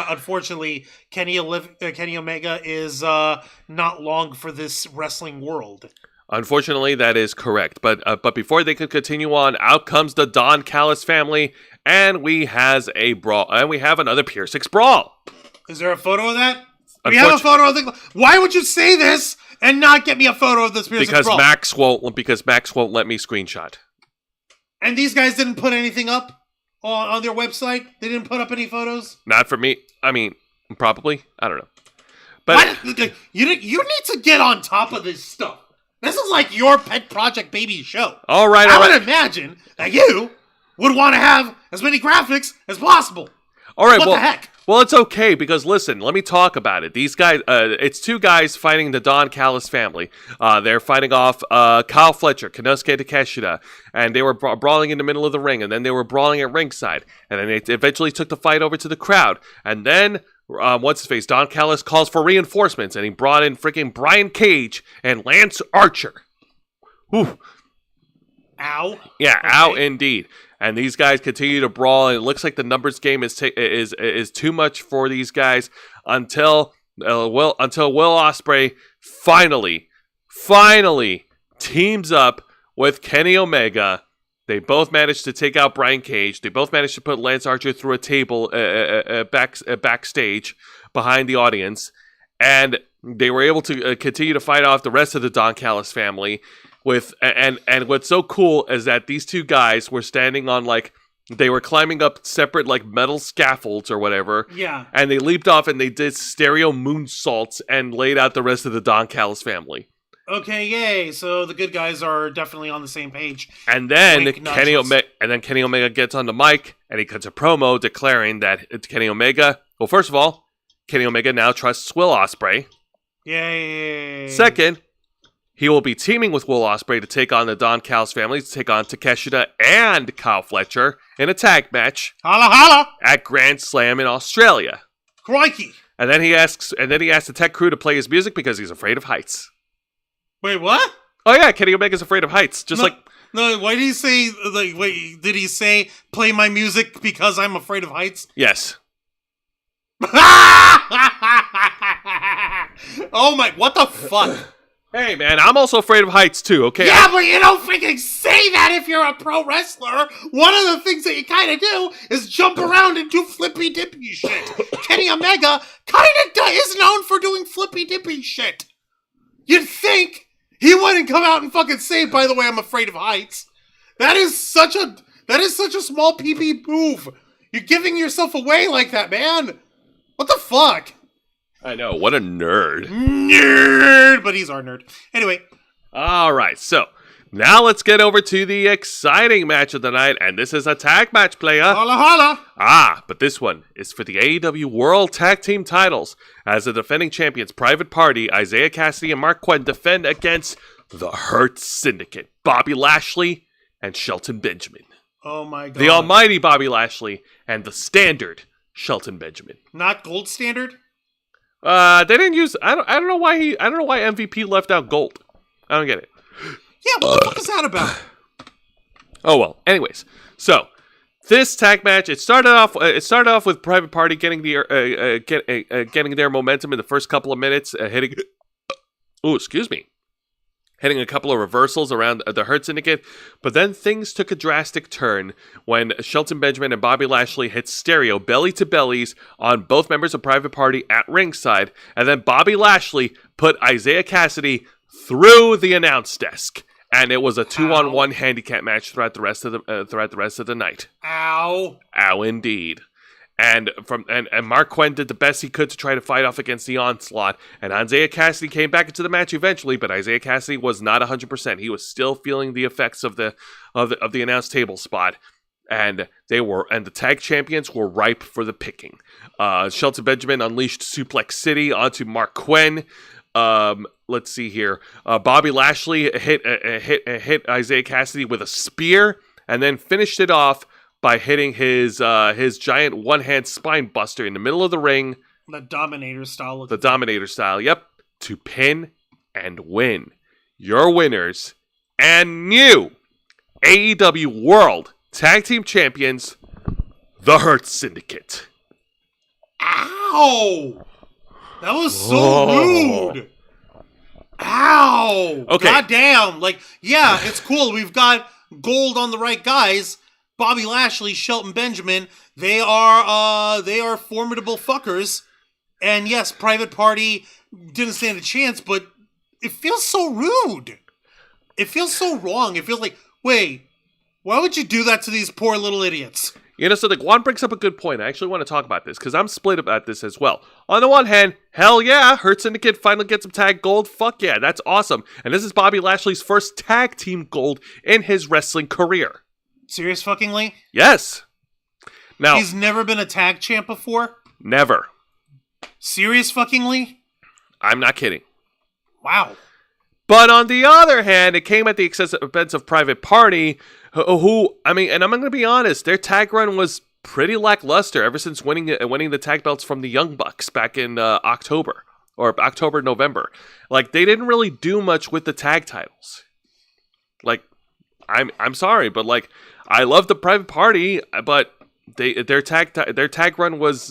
unfortunately, Kenny Omega is not long for this wrestling world. Unfortunately, that is correct. But before they could continue on, out comes the Don Callis family, and we have another Pier 6 brawl. Is there a photo of that? We have a photo of the... Why would you say this and not get me a photo of this Pier 6 brawl? Because Max won't let me screenshot. And these guys didn't put anything up on their website? They didn't put up any photos? Not for me. I mean, probably. I don't know. But you need to get on top of this stuff. This is like your pet project baby show. All right. I would imagine that you would want to have as many graphics as possible. All right. What the heck? Well, it's okay because listen, let me talk about it. These guys, it's 2 guys fighting the Don Callis family. They're fighting off Kyle Fletcher, Konosuke Takeshita, and they were brawling in the middle of the ring, and then they were brawling at ringside, and then they eventually took the fight over to the crowd, and then. What's his face? Don Callis calls for reinforcements, and he brought in freaking Brian Cage and Lance Archer. Whew. Ow. Yeah, okay. Ow indeed. And these guys continue to brawl, and it looks like the numbers game is too much for these guys until Will Ospreay finally teams up with Kenny Omega. They both managed to take out Brian Cage. They both managed to put Lance Archer through a table backstage behind the audience. And they were able to continue to fight off the rest of the Don Callis family. And what's so cool is that these 2 guys were standing on, like, they were climbing up separate, like, metal scaffolds or whatever. Yeah. And they leaped off and they did stereo moonsaults and laid out the rest of the Don Callis family. Okay, yay! So the good guys are definitely on the same page. And then Wink, Kenny nudges. Omega gets on the mic and he cuts a promo declaring that it's Kenny Omega. Well, first of all, Kenny Omega now trusts Will Ospreay. Yay! Second, he will be teaming with Will Ospreay to take on the Don Callis family, to take on Takeshita and Kyle Fletcher in a tag match Holla holla! at Grand Slam in Australia. Crikey! And then he asks the tech crew to play his music because he's afraid of heights. Wait, what? Oh yeah, Kenny Omega's afraid of heights. No, why did he say, did he say, play my music because I'm afraid of heights? Yes. Oh my, what the fuck? Hey man, I'm also afraid of heights too, okay? Yeah, but you don't freaking say that if you're a pro wrestler. One of the things that you kind of do is jump around and do flippy dippy shit. Kenny Omega kind of is known for doing flippy dippy shit. You'd think he wouldn't come out and fucking say, by the way, I'm afraid of heights. That is such a small PP move. You're giving yourself away like that, man. What the fuck? I know, what a nerd. Nerd! But he's our nerd. Anyway. Alright, so now let's get over to the exciting match of the night, and this is a tag match, playa. Holla holla! But this one is for the AEW World Tag Team titles, as the defending champions Private Party, Isaiah Cassidy and Mark Quinn defend against the Hurt Syndicate, Bobby Lashley and Shelton Benjamin. Oh my god. The almighty Bobby Lashley and the standard Shelton Benjamin. Not gold standard? They didn't use. I don't know why MVP left out gold. I don't get it. Yeah, what the fuck is that about? Oh well. Anyways, so this tag match it started off with Private Party getting their momentum in the first couple of minutes, hitting. Oh, excuse me. Hitting a couple of reversals around the Hurt Syndicate, but then things took a drastic turn when Shelton Benjamin and Bobby Lashley hit stereo belly to bellies on both members of Private Party at ringside, and then Bobby Lashley put Isaiah Cassidy through the announce desk, and it was a 2-on-1 handicap match throughout the rest of the night. Ow! Ow, indeed. And Mark Quinn did the best he could to try to fight off against the onslaught. And Isaiah Cassidy came back into the match eventually, but Isaiah Cassidy was not 100%. He was still feeling the effects of the announce table spot. And the tag champions were ripe for the picking. Shelton Benjamin unleashed Suplex City onto Mark Quinn. Let's see here. Bobby Lashley hit Isaiah Cassidy with a spear, and then finished it off by hitting his giant one-hand spine buster in the middle of the ring. The Dominator style. The Dominator style, yep. To pin and win. Your winners and new AEW World Tag Team Champions, the Hurt Syndicate. Ow! That was so rude. Ow! Okay. Goddamn! Yeah, it's cool. We've got gold on the right guys. Bobby Lashley, Shelton Benjamin, they are formidable fuckers. And yes, Private Party didn't stand a chance, but it feels so rude. It feels so wrong. It feels like, wait, why would you do that to these poor little idiots? You know, so Juan brings up a good point. I actually want to talk about this, because I'm split about this as well. On the one hand, hell yeah, Hurt Syndicate finally gets some tag gold. Fuck yeah, that's awesome. And this is Bobby Lashley's first tag team gold in his wrestling career. Serious fuckingly? Yes. Now, he's never been a tag champ before? Never. Serious fuckingly? I'm not kidding. Wow. But on the other hand, it came at the expense of Private Party, who, I mean, and I'm going to be honest, their tag run was pretty lackluster ever since winning the tag belts from the Young Bucks back in October, November. Like, they didn't really do much with the tag titles. Like, I'm sorry, but like, I love the Private Party, but their title run was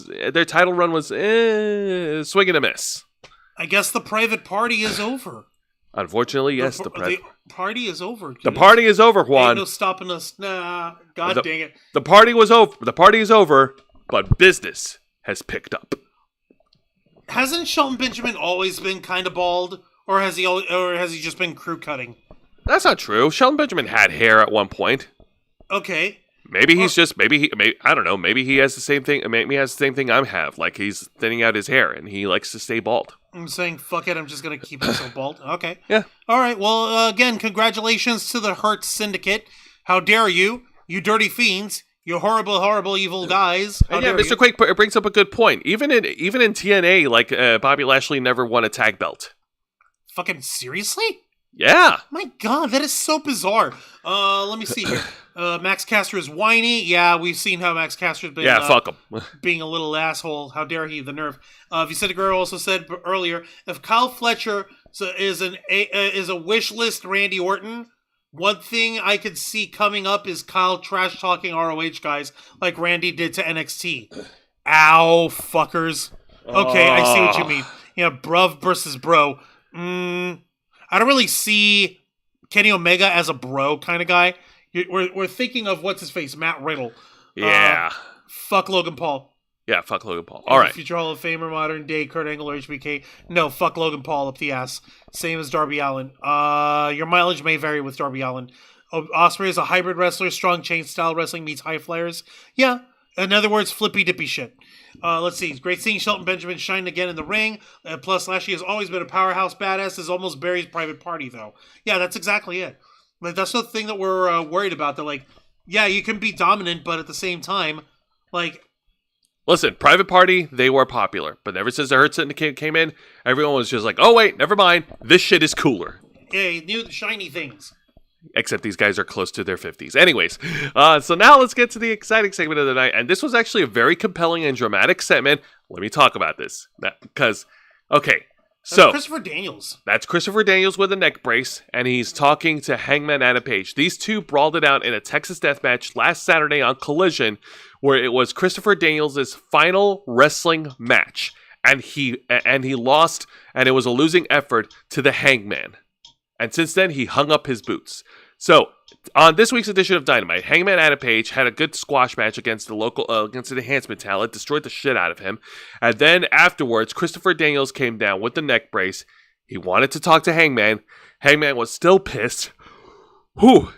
swing and a miss. I guess the Private Party is over. Unfortunately, yes, the party is over. The party is over, Juan. Ain't no stopping us. Nah, God dang it. The party was over. The party is over, but business has picked up. Hasn't Shelton Benjamin always been kind of bald, or has he just been crew cutting? That's not true. Shelton Benjamin had hair at one point. Okay. Maybe he's just maybe I don't know. Maybe he has the same thing. Maybe he has the same thing I have. Like he's thinning out his hair and he likes to stay bald. I'm saying fuck it. I'm just gonna keep myself bald. Okay. Yeah. All right. Well, again, congratulations to the Hurt Syndicate. How dare you, you dirty fiends, you horrible, horrible, evil guys. How yeah, dare Mr. you. Quake brings up a good point. Even in TNA, like Bobby Lashley never won a tag belt. Fucking seriously? Yeah. My God, that is so bizarre. Let me see here. Max Caster is whiny. Yeah, we've seen how Max Caster's been. Yeah, fuck him. Being a little asshole. How dare he? The nerve. Vicente Guerrero also said earlier, if Kyle Fletcher is a wish list Randy Orton, one thing I could see coming up is Kyle trash talking ROH guys like Randy did to NXT. Ow, fuckers. Okay, I see what you mean. Yeah, bruv versus bro. I don't really see Kenny Omega as a bro kind of guy. We're thinking of what's his face, Matt Riddle. Yeah. Fuck Logan Paul. Yeah, fuck Logan Paul. All right. Future Hall of Famer, modern day Kurt Angle or HBK. No, fuck Logan Paul up the ass. Same as Darby Allin. Your mileage may vary with Darby Allin. Ospreay is a hybrid wrestler. Strong chain style wrestling meets high flyers. Yeah. In other words, flippy dippy shit. Let's see. It's great seeing Shelton Benjamin shine again in the ring. Plus, Lashley has always been a powerhouse badass. Is almost Barry's private party, though. Yeah, that's exactly it. Like that's the thing that we're worried about. That like, yeah, you can be dominant, but at the same time, like, listen, Private Party, they were popular, but ever since the Hurt Syndicate came in, everyone was just like, oh wait, never mind. This shit is cooler. Yeah, you knew the shiny things. Except these guys are close to their 50s. Anyways, so now let's get to the exciting segment of the night. And this was actually a very compelling and dramatic segment. Let me talk about this. Because, okay, so Christopher Daniels. That's Christopher Daniels with a neck brace, and he's talking to Hangman Adam Page. These two brawled it out in a Texas death match last Saturday on Collision, where it was Christopher Daniels' final wrestling match. And he lost, and it was a losing effort to the Hangman. And since then, he hung up his boots. So, on this week's edition of Dynamite, Hangman Adam Page had a good squash match against against an enhancement talent, destroyed the shit out of him. And then afterwards, Christopher Daniels came down with the neck brace. He wanted to talk to Hangman. Hangman was still pissed.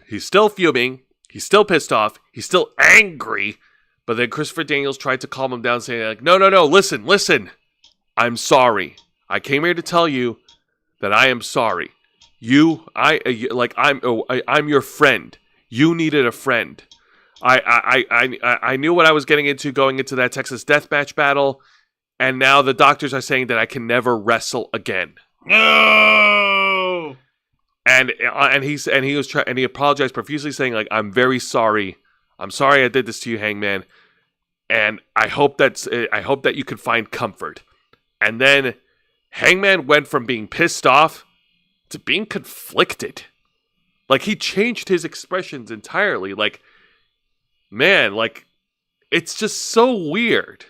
He's still fuming. He's still pissed off. He's still angry. But then Christopher Daniels tried to calm him down, saying like, no, listen. I'm sorry. I came here to tell you that I am sorry. I'm your friend. You needed a friend. I knew what I was getting into going into that Texas deathmatch battle, and now the doctors are saying that I can never wrestle again. No. And he apologized profusely, saying like, I'm very sorry. I'm sorry I did this to you, Hangman, and I hope that you can find comfort. And then Hangman went from being pissed off to being conflicted. Like, he changed his expressions entirely. Like, man, like, it's just so weird.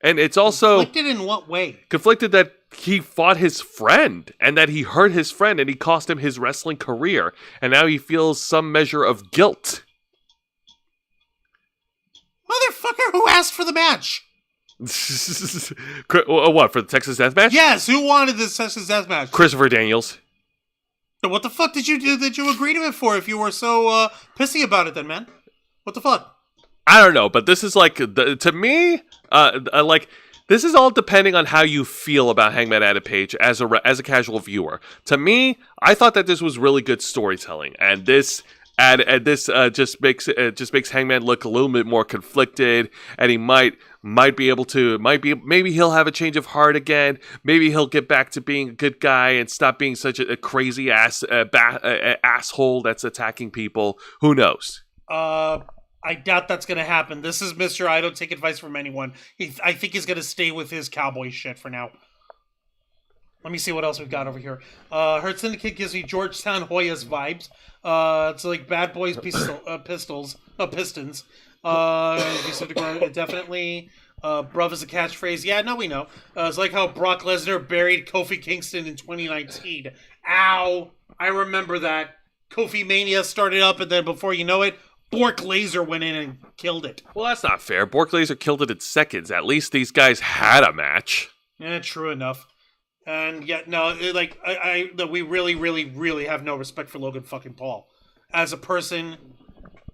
And it's also... Conflicted in what way? Conflicted that he fought his friend, and that he hurt his friend, and he cost him his wrestling career. And now he feels some measure of guilt. Motherfucker, who asked for the match? What, for the Texas Death Match? Yes, who wanted this Texas Death Match? Christopher Daniels. So what the fuck did you do? Did you agree to it for if you were so pissy about it then, man? What the fuck? I don't know, but this is like, to me, like, this is all depending on how you feel about Hangman Adam Page as a casual viewer. To me, I thought that this was really good storytelling, and this just makes Hangman look a little bit more conflicted, and he might be able to, maybe he'll have a change of heart again. Maybe he'll get back to being a good guy and stop being such a crazy asshole that's attacking people. Who knows? I doubt that's going to happen. This is Mr. I don't take advice from anyone. I think he's going to stay with his cowboy shit for now. Let me see what else we've got over here. Hurt Syndicate gives me Georgetown Hoyas vibes. It's like Bad Boys Pistons. Definitely. Bruv is a catchphrase. Yeah, no, we know. It's like how Brock Lesnar buried Kofi Kingston in 2019. Ow! I remember that. Kofi Mania started up, and then before you know it, Bork Laser went in and killed it. Well, that's not fair. Bork Laser killed it in seconds. At least these guys had a match. Yeah, true enough. And yet, no, like, we really, really, really have no respect for Logan fucking Paul. As a person,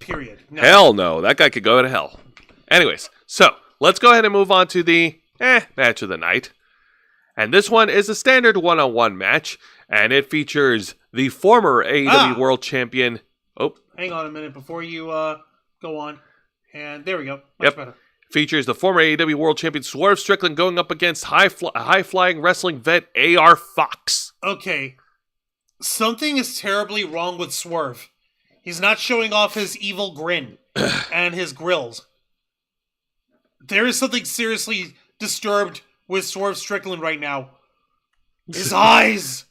Period. No. Hell no. That guy could go to hell. Anyways, so let's go ahead and move on to the match of the night. And this one is a standard one-on-one match, and it features the former AEW World Champion. Oh, hang on a minute before you go on. And there we go. Much better. Features the former AEW World Champion Swerve Strickland going up against high-flying wrestling vet AR Fox. Okay. Something is terribly wrong with Swerve. He's not showing off his evil grin and his grills. There is something seriously disturbed with Swerve Strickland right now. His eyes!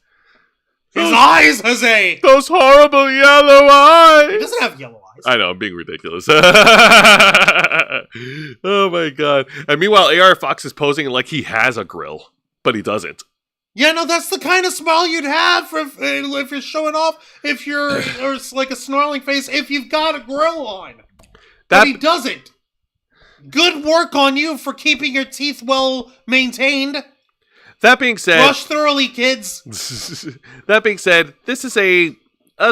His eyes, Jose! Those horrible yellow eyes! He doesn't have yellow eyes. I know, I'm being ridiculous. Oh my god. And meanwhile, AR Fox is posing like he has a grill, but he doesn't. Yeah, no, that's the kind of smile you'd have if you're showing off, if you're, or it's like a snarling face, if you've got a grill on. But he doesn't. Good work on you for keeping your teeth well maintained. That being said, brush thoroughly, kids. That being said, this is a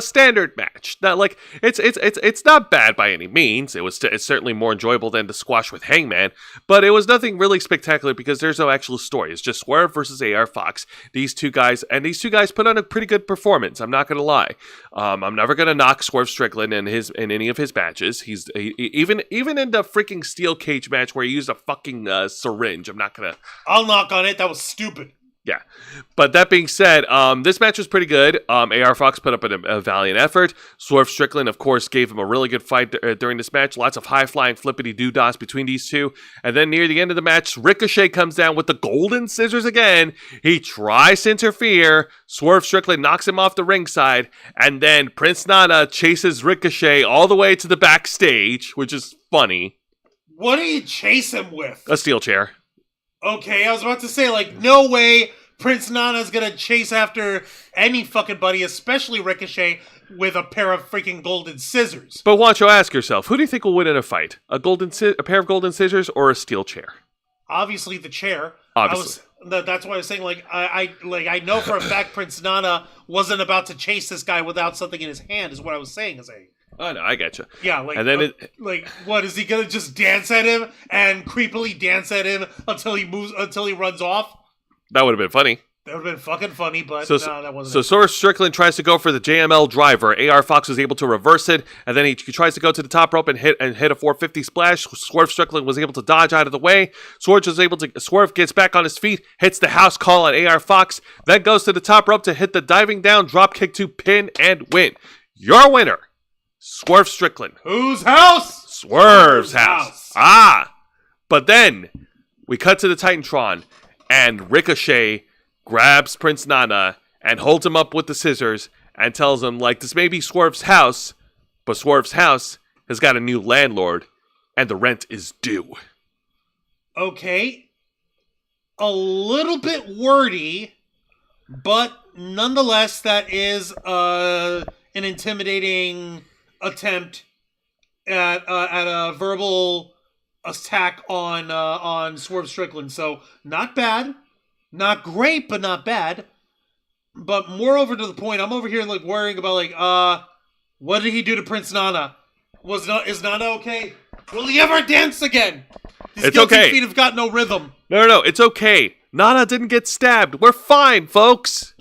standard match. Not like it's not bad by any means. It's certainly more enjoyable than the squash with Hangman, but it was nothing really spectacular because there's no actual story. It's just Swerve versus AR Fox. These two guys put on a pretty good performance. I'm not gonna lie. I'm never gonna knock Swerve Strickland in any of his matches. Even in the freaking steel cage match where he used a fucking syringe. I'll knock on it. That was stupid. Yeah, but that being said, this match was pretty good. AR Fox put up a valiant effort. Swerve Strickland, of course, gave him a really good fight during this match. Lots of high-flying flippity-doo-dahs between these two. And then near the end of the match, Ricochet comes down with the golden scissors again. He tries to interfere. Swerve Strickland knocks him off the ringside. And then Prince Nana chases Ricochet all the way to the backstage, which is funny. What do you chase him with? A steel chair. Okay, I was about to say, like, no way Prince Nana's gonna chase after any fucking buddy, especially Ricochet, with a pair of freaking golden scissors. But Wancho, ask yourself, who do you think will win in a fight? A pair of golden scissors or a steel chair? Obviously the chair. Obviously. That's why I was saying, like, I know for a fact Prince Nana wasn't about to chase this guy without something in his hand, is what I was saying. Oh, no, I get you. Yeah, like, and then what, is he gonna just dance at him and creepily dance at him until he runs off? That would have been funny. That would have been fucking funny, but no, that wasn't. So Swerve Strickland tries to go for the JML driver. AR Fox was able to reverse it, and then he tries to go to the top rope and hit a 450 splash. Swerve Strickland was able to dodge out of the way. Swerve gets back on his feet, hits the house call on AR Fox, then goes to the top rope to hit the diving down drop kick to pin and win. Your winner, Swerve Strickland. Whose house? Swerve's house. But then we cut to the Titantron, and Ricochet grabs Prince Nana and holds him up with the scissors and tells him, like, this may be Swerve's house, but Swerve's house has got a new landlord, and the rent is due. Okay. A little bit wordy, but nonetheless, that is an intimidating attempt at a verbal attack on Swerve Strickland. So not bad, not great, but not bad. But moreover to the point, I'm over here like worrying about like what did he do to Prince Nana? Is Nana okay? Will he ever dance again? His guilty feet have got no rhythm. No, it's okay. Nana didn't get stabbed. We're fine, folks.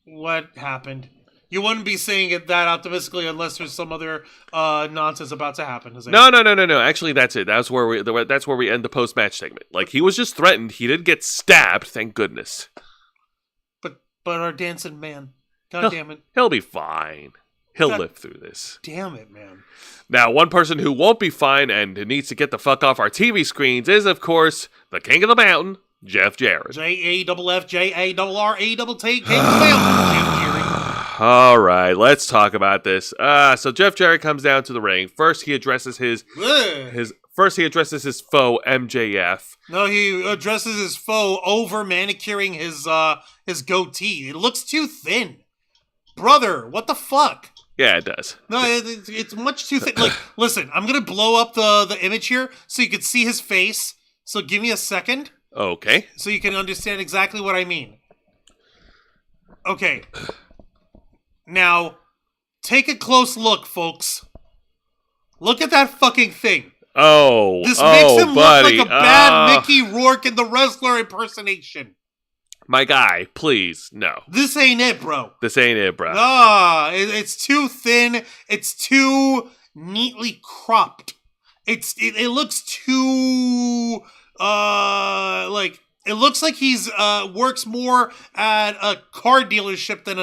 What happened? You wouldn't be saying it that optimistically unless there's some other nonsense about to happen. No. Actually, that's it. That's where we end the post-match segment. Like, he was just threatened. He didn't get stabbed. Thank goodness. But our dancing man, God damn it, he'll be fine. He'll live through this. Damn it, man. Now, one person who won't be fine and who needs to get the fuck off our TV screens is, of course, the King of the Mountain, Jeff Jarrett. JAFFJARRETT, King of the Mountain, Jeff Jarrett. All right, let's talk about this. So Jeff Jarrett comes down to the ring. First, he addresses his foe MJF. No, he addresses his foe over manicuring his goatee. It looks too thin, brother. What the fuck? Yeah, it does. No, it's much too thin. Like, listen, I'm gonna blow up the image here so you can see his face. So give me a second. Okay. So you can understand exactly what I mean. Okay. Now, take a close look, folks. Look at that fucking thing. This makes him buddy. look like a bad Mickey Rourke in the wrestler impersonation. My guy, please, no. This ain't it, bro. This ain't it, bro. Nah, it's too thin. It's too neatly cropped. It looks too it looks like he's works more at a car dealership than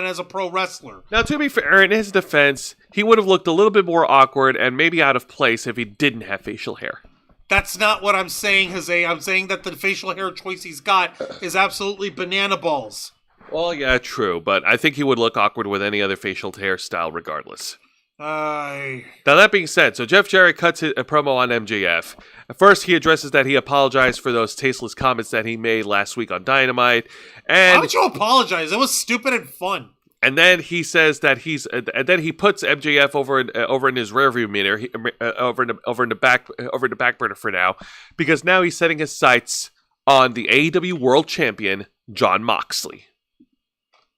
as a pro wrestler. Now, to be fair, in his defense, he would have looked a little bit more awkward and maybe out of place if he didn't have facial hair. That's not what I'm saying, Jose. I'm saying that the facial hair choice he's got is absolutely banana balls. Well, yeah, true, but I think he would look awkward with any other facial hairstyle regardless. Now, that being said, so Jeff Jarrett cuts a promo on MJF. At first, he addresses that he apologized for those tasteless comments that he made last week on Dynamite. And why would you apologize? It was stupid and fun. And then he says that and then he puts MJF over in his rearview mirror, over in the back burner for now, because now he's setting his sights on the AEW World Champion Jon Moxley.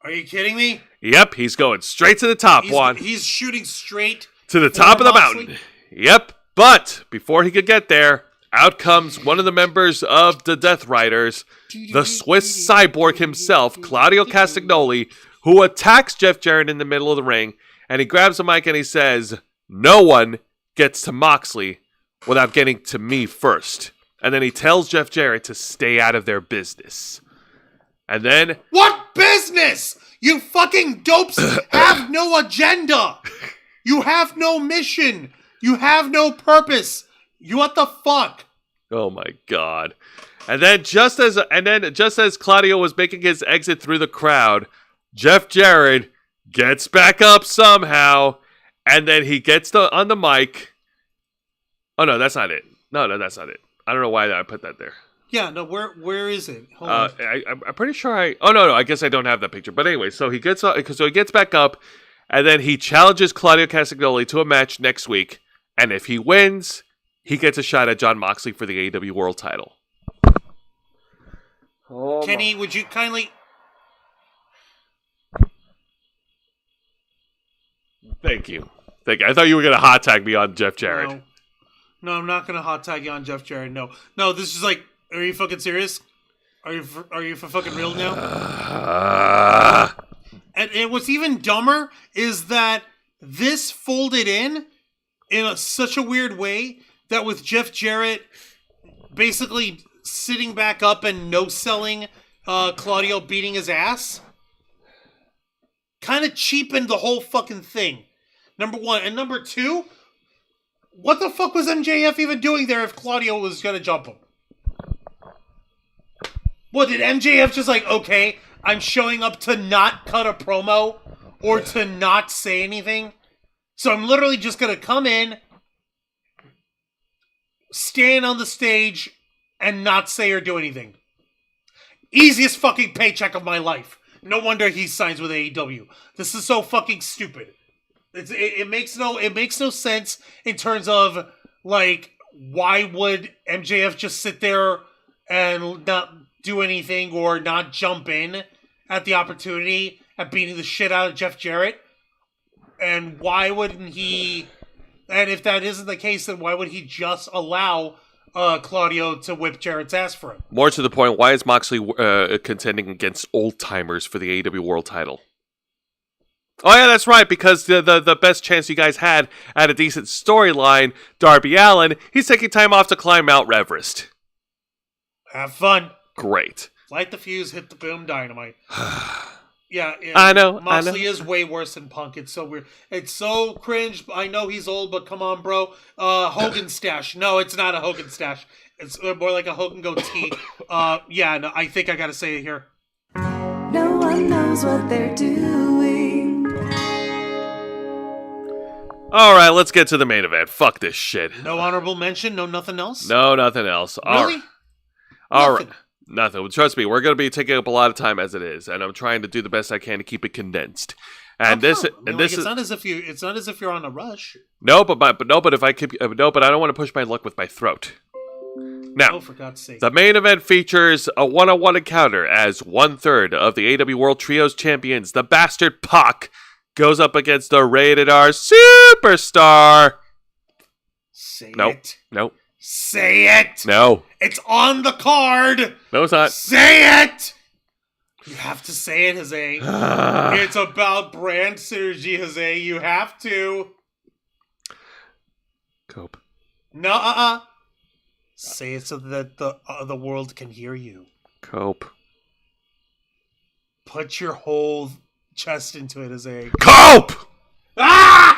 Are you kidding me? Yep, he's going straight to the top, Juan. He's shooting straight to the top of the mountain. Yep, but before he could get there, out comes one of the members of the Death Riders, the Swiss cyborg himself, Claudio Castagnoli, who attacks Jeff Jarrett in the middle of the ring, and he grabs a mic and he says, "No one gets to Moxley without getting to me first." And then he tells Jeff Jarrett to stay out of their business. And then... What business? You fucking dopes have no agenda. You have no mission. You have no purpose. What the fuck? Oh my god. And then just as Claudio was making his exit through the crowd, Jeff Jarrett gets back up somehow, and then he gets on the mic. Oh no, that's not it. No, that's not it. I don't know why I put that there. Yeah, no, where is it? Hold on. I'm pretty sure Oh no, I guess I don't have that picture. But anyway, so he gets back up, and then he challenges Claudio Castagnoli to a match next week, and if he wins, he gets a shot at Jon Moxley for the AEW World Title. Oh, Kenny, would you kindly... Thank you. I thought you were going to hot tag me on Jeff Jarrett. No, I'm not going to hot tag you on Jeff Jarrett. No, this is like... Are you fucking serious? Are you for fucking real now? And what's even dumber is that this folded in such a weird way that with Jeff Jarrett basically sitting back up and no-selling Claudio beating his ass, kind of cheapened the whole fucking thing. Number one. And number two, what the fuck was MJF even doing there if Claudio was going to jump him? What, did MJF just like, okay, I'm showing up to not cut a promo or to not say anything? So I'm literally just going to come in, stand on the stage, and not say or do anything. Easiest fucking paycheck of my life. No wonder he signs with AEW. This is so fucking stupid. It makes no sense in terms of, like, why would MJF just sit there and not do anything or not jump in at the opportunity at beating the shit out of Jeff Jarrett? And why wouldn't he... And if that isn't the case, then why would he just allow Claudio to whip Jarrett's ass for him? More to the point, why is Moxley contending against old-timers for the AEW World Title? Oh yeah, that's right, because the best chance you guys had at a decent storyline, Darby Allin, he's taking time off to climb Mount Everest. Have fun. Great. Light the fuse, hit the boom, Dynamite. Yeah, I know. Moxley is way worse than Punk. It's so weird. It's so cringe. I know he's old, but come on, bro. Hogan stash. No, it's not a Hogan stash. It's more like a Hogan goatee. Yeah, no, I think I gotta say it here. No one knows what they're doing. All right, let's get to the main event. Fuck this shit. No honorable mention. No nothing else. No, nothing else. Really? All right. Nothing. Trust me, we're going to be taking up a lot of time as it is, and I'm trying to do the best I can to keep it condensed. And this it's not as if you're on a rush. No, but I don't want to push my luck with my throat. Now, for God's sake. The main event features a one-on-one encounter as 1/3 of the AEW World Trios champions, the Bastard Pac, goes up against the Rated R Superstar, Say Nope. it. Nope. Say it. No. It's on the card. No, it's not. Say it. You have to say it, Jose. It's about brand synergy, Jose. You have to. Cope. No, Say it so that the world can hear you. Cope. Put your whole chest into it, Jose. Cope! Ah!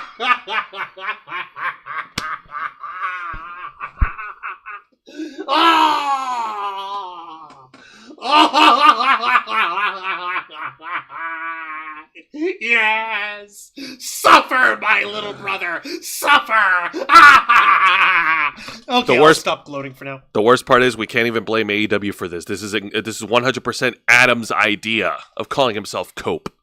Yes! Suffer, my little brother! Suffer! Okay, I'll stop gloating for now. The worst part is we can't even blame AEW for this. This is 100% Adam's idea of calling himself Cope.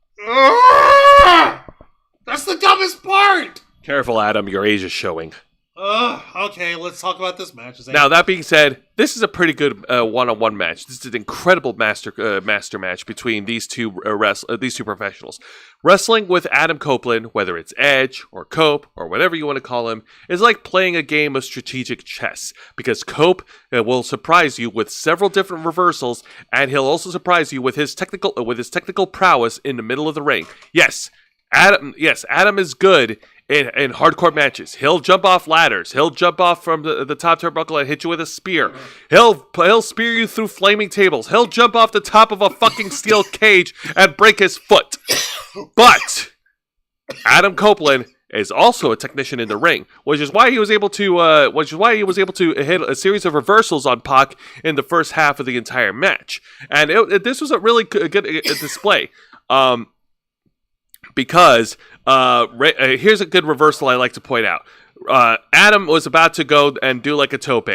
That's the dumbest part! Careful, Adam. Your age is showing. Okay, let's talk about this match. Now, that being said, this is a pretty good one-on-one match. This is an incredible master match between these two professionals. Wrestling with Adam Copeland, whether it's Edge or Cope or whatever you want to call him, is like playing a game of strategic chess, because Cope will surprise you with several different reversals, and he'll also surprise you with his technical prowess in the middle of the ring. Yes, Adam is good in hardcore matches. He'll jump off ladders. He'll jump off from the top turnbuckle and hit you with a spear. He'll spear you through flaming tables. He'll jump off the top of a fucking steel cage and break his foot. But Adam Copeland is also a technician in the ring, which is why he was able to hit a series of reversals on Pac in the first half of the entire match. And this was a really good display. Because here's a good reversal I like to point out. Adam was about to go and do like a tope.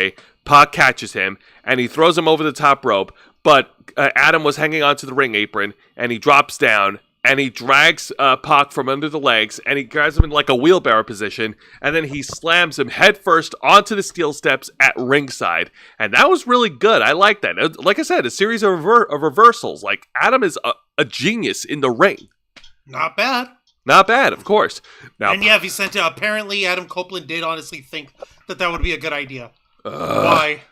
Pac catches him, and he throws him over the top rope. But Adam was hanging onto the ring apron, and he drops down, and he drags Pac from under the legs, and he grabs him in like a wheelbarrow position, and then he slams him headfirst onto the steel steps at ringside. And that was really good. I like that. Like I said, a series of reversals. Like, Adam is a genius in the ring. Not bad. Not bad, of course. Now, and yeah, Vicente, apparently Adam Copeland did honestly think that would be a good idea. Why?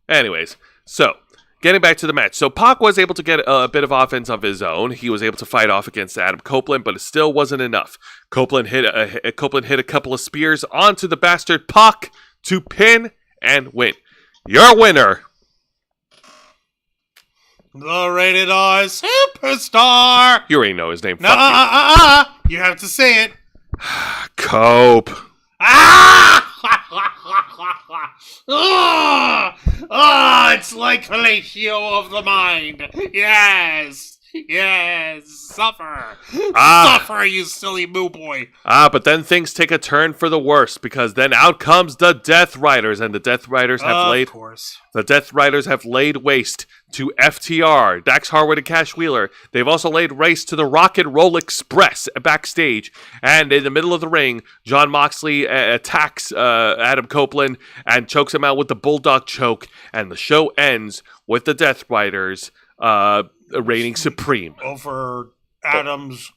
Anyways, so, getting back to the match. So, Pac was able to get a bit of offense of his own. He was able to fight off against Adam Copeland, but it still wasn't enough. Copeland hit a couple of spears onto the bastard Pac to pin and win. Your winner, the Rated R Superstar! You already know his name. No, you have to say it. Cope. It's like fellatio of the mind. Yes. Suffer. Suffer, you silly moo boy. But then things take a turn for the worse, because then out comes the Death Riders, and the Death Riders have laid waste to FTR, Dax Harwood and Cash Wheeler. They've also laid waste to the Rock and Roll Express backstage. And in the middle of the ring, Jon Moxley attacks Adam Copeland and chokes him out with the Bulldog choke. And the show ends with the Death Riders reigning supreme over Adam's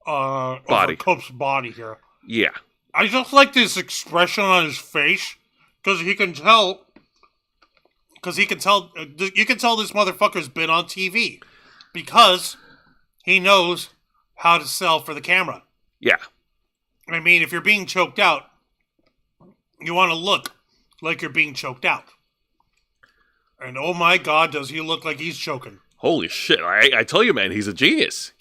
body, over Cope's body here. Yeah, I just like this expression on his face, because you can tell this motherfucker's been on TV, because he knows how to sell for the camera. Yeah, I mean, if you're being choked out, you want to look like you're being choked out. And oh my God, does he look like he's choking. Holy shit, I tell you, man, he's a genius.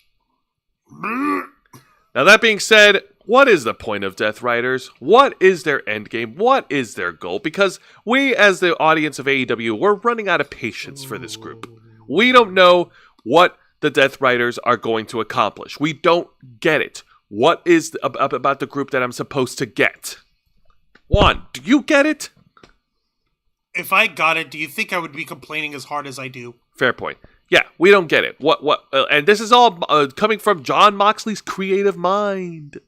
Now, that being said, what is the point of Death Riders? What is their end game? What is their goal? Because we, as the audience of AEW, we're running out of patience for this group. We don't know what the Death Riders are going to accomplish. We don't get it. What is about the group that I'm supposed to get? Juan, do you get it? If I got it, do you think I would be complaining as hard as I do? Fair point. Yeah, we don't get it. And this is all coming from Jon Moxley's creative mind.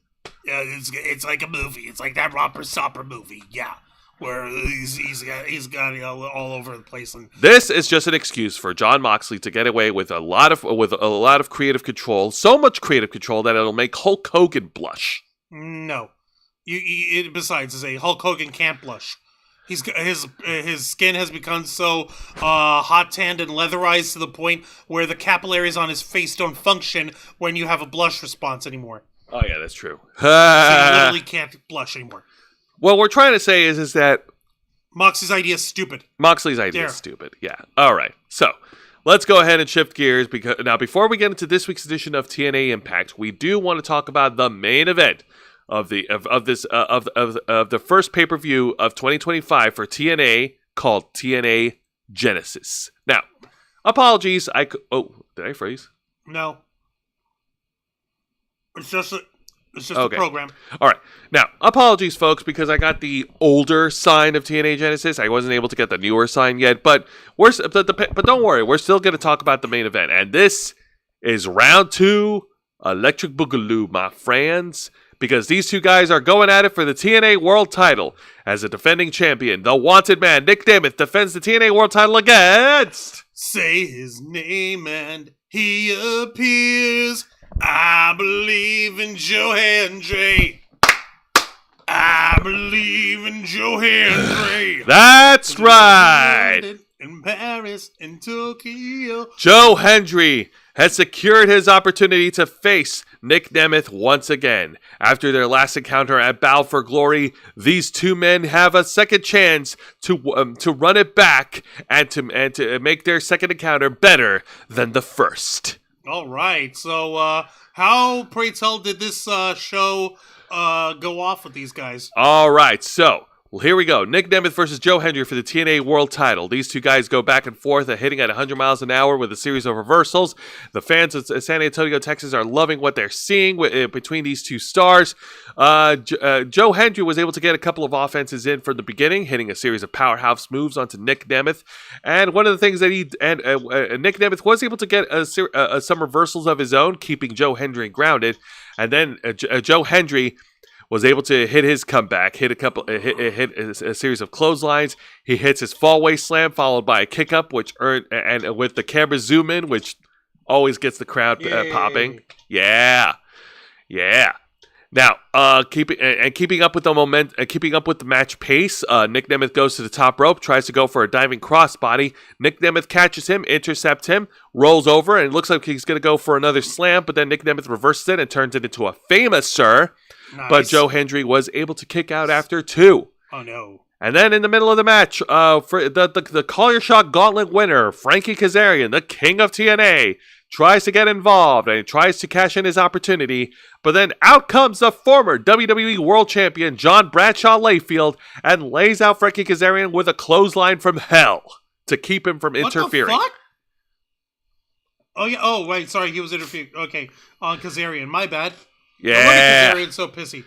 Yeah, it's like a movie. It's like that Romper Sopper movie. Yeah, where he's got it all over the place. And this is just an excuse for Jon Moxley to get away with a lot of creative control. So much creative control that it'll make Hulk Hogan blush. No, Besides, is a Hulk Hogan can't blush. His skin has become so hot tanned and leatherized to the point where the capillaries on his face don't function when you have a blush response anymore. Oh yeah, that's true. So you literally can't blush anymore. What we're trying to say is that Moxley's idea is stupid. Moxley's idea is stupid. Yeah. All right. So let's go ahead and shift gears because now before we get into this week's edition of TNA Impact, we do want to talk about the main event of the first pay-per-view of 2025 for TNA called TNA Genesis. Now, apologies. Did I freeze? No. It's just Okay. a program. All right. Now, apologies, folks, because I got the older sign of TNA Genesis. I wasn't able to get the newer sign yet, but but don't worry, we're still going to talk about the main event, and this is round 2, Electric Boogaloo, my friends, because these two guys are going at it for the TNA World Title as a defending champion. The Wanted Man, Nick Damith, defends the TNA World Title against. Say his name and he appears. I believe in Joe Hendry. I believe in Joe Hendry. That's right. In Paris, in Tokyo. Joe Hendry has secured his opportunity to face Nick Nemeth once again. After their last encounter at Battle for Glory, these two men have a second chance to run it back and to make their second encounter better than the first. All right. So, how, pray tell, did this show go off with these guys? All right. So, well, here we go. Nick Nemeth versus Joe Hendry for the TNA World Title. These two guys go back and forth, hitting at 100 miles an hour with a series of reversals. The fans of San Antonio, Texas are loving what they're seeing between these two stars. Joe Hendry was able to get a couple of offenses in from the beginning, hitting a series of powerhouse moves onto Nick Nemeth. And one of the things that Nick Nemeth was able to get some reversals of his own, keeping Joe Hendry grounded. And then Joe Hendry was able to hit his comeback, hit a series of clotheslines. He hits his fallaway slam, followed by a kick up, which and with the camera zoom in, which always gets the crowd popping. Yeah. Now, keeping up with the moment, keeping up with the match pace, Nick Nemeth goes to the top rope, tries to go for a diving crossbody. Nick Nemeth catches him, intercepts him, rolls over, and it looks like he's going to go for another slam, but then Nick Nemeth reverses it and turns it into a famous sir. Nice. But Joe Hendry was able to kick out after 2. Oh, no. And then in the middle of the match, for the Call Your Shot Gauntlet winner, Frankie Kazarian, the king of TNA, tries to get involved and tries to cash in his opportunity. But then out comes the former WWE World Champion, John Bradshaw Layfield, and lays out Frankie Kazarian with a clothesline from hell to keep him from interfering. What the fuck? Oh, yeah. Oh, right. Sorry, he was interfering. Okay. On Kazarian. My bad. Yeah. No wonder Kazarian's so pissy.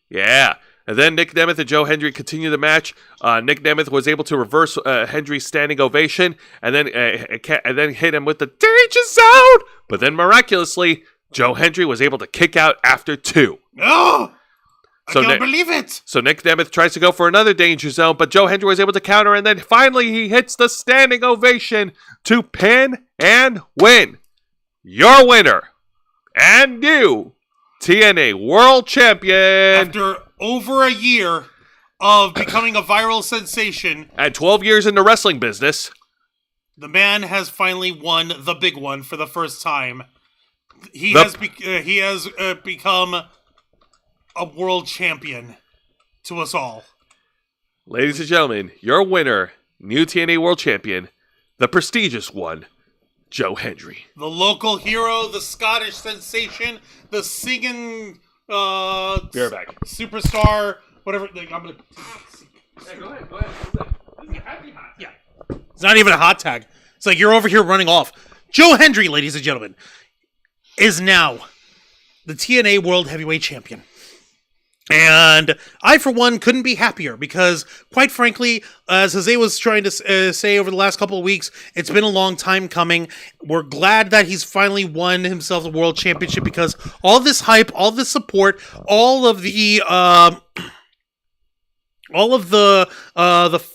Yeah. And then Nick Nemeth and Joe Hendry continue the match. Nick Nemeth was able to reverse Hendry's standing ovation and then hit him with the Danger Zone. But then miraculously, Joe Hendry was able to kick out after 2. No! I can't believe it! So Nick Nemeth tries to go for another Danger Zone, but Joe Hendry was able to counter, and then finally he hits the standing ovation to pin and win. Your winner and new TNA World Champion. After over a year of becoming a viral sensation. And 12 years in the wrestling business. The man has finally won the big one for the first time. He has become a world champion to us all. Ladies and gentlemen, your winner, new TNA World Champion, the prestigious one, Joe Hendry. The local hero, the Scottish sensation, the singing Bareback superstar, whatever. I'm gonna. Hey, go ahead. This is a happy hot. Yeah, it's not even a hot tag. It's like you're over here running off. Joe Hendry, ladies and gentlemen, is now the TNA World Heavyweight Champion. And I, for one, couldn't be happier because, quite frankly, as Jose was trying to say over the last couple of weeks, it's been a long time coming. We're glad that he's finally won himself the World Championship because all this hype, all this support, all of the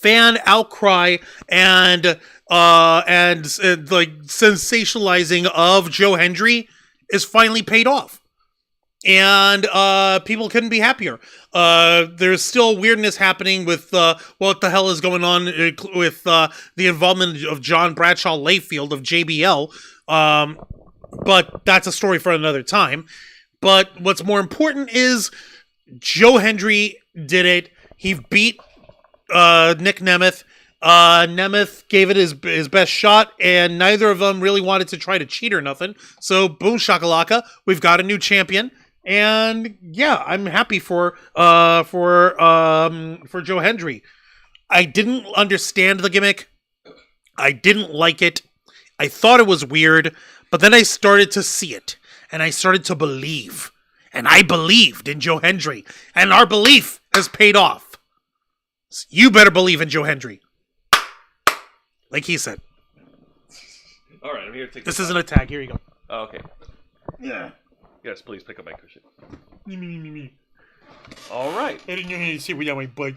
fan outcry and like sensationalizing of Joe Hendry is finally paid off. And people couldn't be happier. There's still weirdness happening with what the hell is going on with the involvement of John Bradshaw Layfield of JBL. But that's a story for another time. But what's more important is Joe Hendry did it. He beat Nick Nemeth. Nemeth gave it his best shot, and neither of them really wanted to try to cheat or nothing. So boom shakalaka, we've got a new champion. And yeah, I'm happy for Joe Hendry. I didn't understand the gimmick. I didn't like it. I thought it was weird, but then I started to see it, and I started to believe. And I believed in Joe Hendry, and our belief has paid off. So you better believe in Joe Hendry. Like he said. All right, I'm here to take this. Isn't a tag. Here you go. Oh, okay. Yeah. Yes, please pick up my cushion. Me. All right. See we got my butt.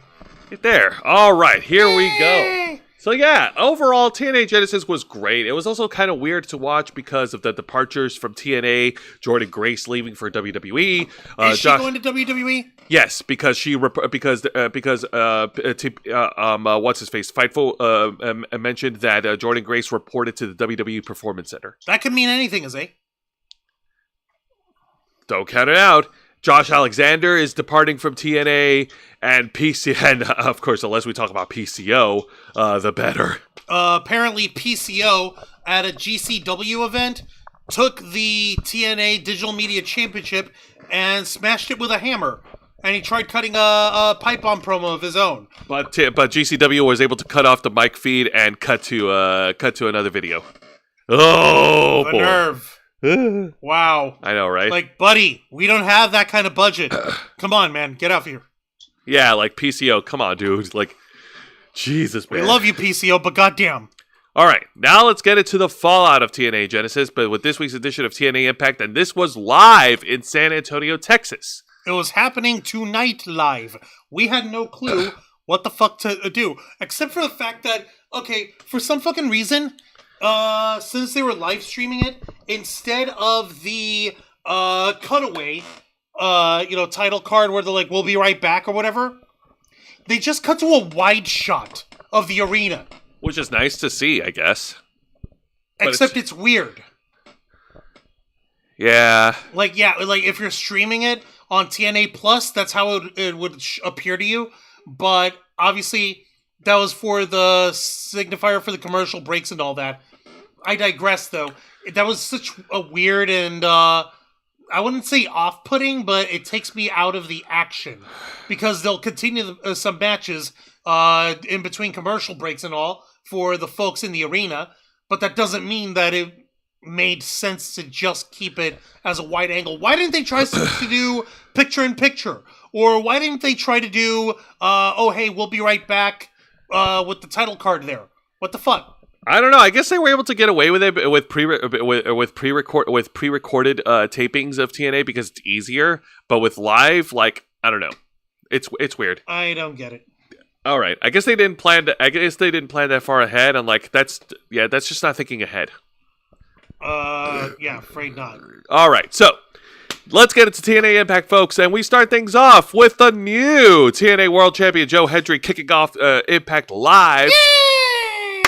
Get there. All right, here we go. So yeah, overall, TNA Genesis was great. It was also kind of weird to watch because of the departures from TNA. Jordan Grace leaving for WWE. Is she going to WWE? Yes, because what's his face? Fightful mentioned that Jordan Grace reported to the WWE Performance Center. That could mean anything, is it? Don't count it out. Josh Alexander is departing from TNA, and and of course, unless we talk about PCO, the better. Apparently, PCO at a GCW event took the TNA Digital Media Championship and smashed it with a hammer. And he tried cutting a pipe bomb promo of his own. But GCW was able to cut off the mic feed and cut to another video. Oh, the boy. nerve. Wow. I know, right? Like, buddy, we don't have that kind of budget. Come on, man. Get out here. Yeah, like PCO. Come on, dude. Like, Jesus, man. We love you, PCO, but goddamn. All right, now let's get into the fallout of TNA Genesis, but with this week's edition of TNA Impact, and this was live in San Antonio, Texas. It was happening tonight live. We had no clue what the fuck to do, except for the fact that, okay, for some fucking reason, since they were live streaming it, instead of the cutaway, title card where they're like, we'll be right back or whatever, they just cut to a wide shot of the arena. Which is nice to see, I guess. Except it's weird. Yeah. Like if you're streaming it on TNA Plus, that's how it would appear to you. But obviously, that was for the signifier for the commercial breaks and all that. I digress, though. That was such a weird and, I wouldn't say off-putting, but it takes me out of the action. Because they'll continue some matches in between commercial breaks and all for the folks in the arena. But that doesn't mean that it made sense to just keep it as a wide angle. Why didn't they try to do picture-in-picture? Or why didn't they try to do, hey, we'll be right back with the title card there? What the fuck? I don't know. I guess they were able to get away with it with pre-recorded tapings of TNA because it's easier. But with live, like, I don't know, it's weird. I don't get it. All right, I guess they didn't plan that far ahead, and like that's just not thinking ahead. Yeah, afraid not. All right, so let's get into TNA Impact, folks, and we start things off with the new TNA World Champion Joe Hendry kicking off Impact Live.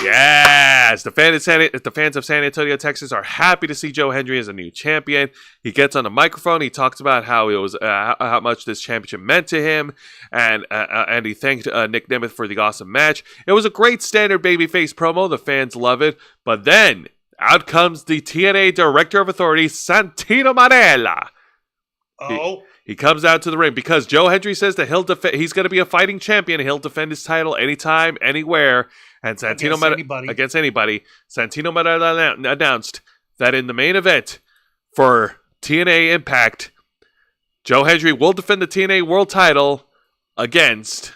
Yes! The fans of San Antonio, Texas are happy to see Joe Hendry as a new champion. He gets on the microphone. He talks about how it was how much this championship meant to him, and he thanked Nick Nemeth for the awesome match. It was a great standard babyface promo. The fans love it. But then out comes the TNA Director of Authority, Santino Marella. Oh. He comes out to the ring because Joe Hendry says that he's going to be a fighting champion. He'll defend his title anytime, anywhere. And Santino against anybody. Santino Marella announced that in the main event for TNA Impact, Joe Hendry will defend the TNA World Title against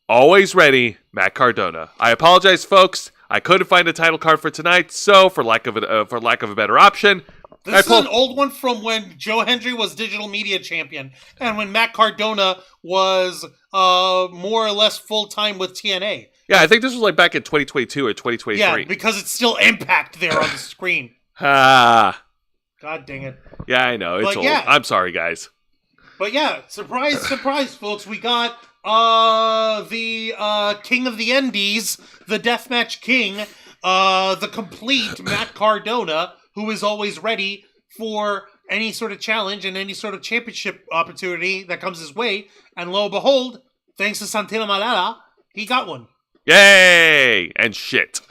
always ready Matt Cardona. I apologize, folks. I couldn't find a title card for tonight, so for lack of a better option, this is an old one from when Joe Hendry was Digital Media Champion and when Matt Cardona was more or less full-time with TNA. Yeah, I think this was like back in 2022 or 2023. Yeah, because it's still Impact there on the screen. Ah. God dang it. Yeah, I know. It's old. I'm sorry, guys. But yeah, surprise, folks. We got the King of the Indies, the Deathmatch King, the complete Matt Cardona, who is always ready for any sort of challenge and any sort of championship opportunity that comes his way. And lo and behold, thanks to Santino Marella, he got one. Yay! And shit.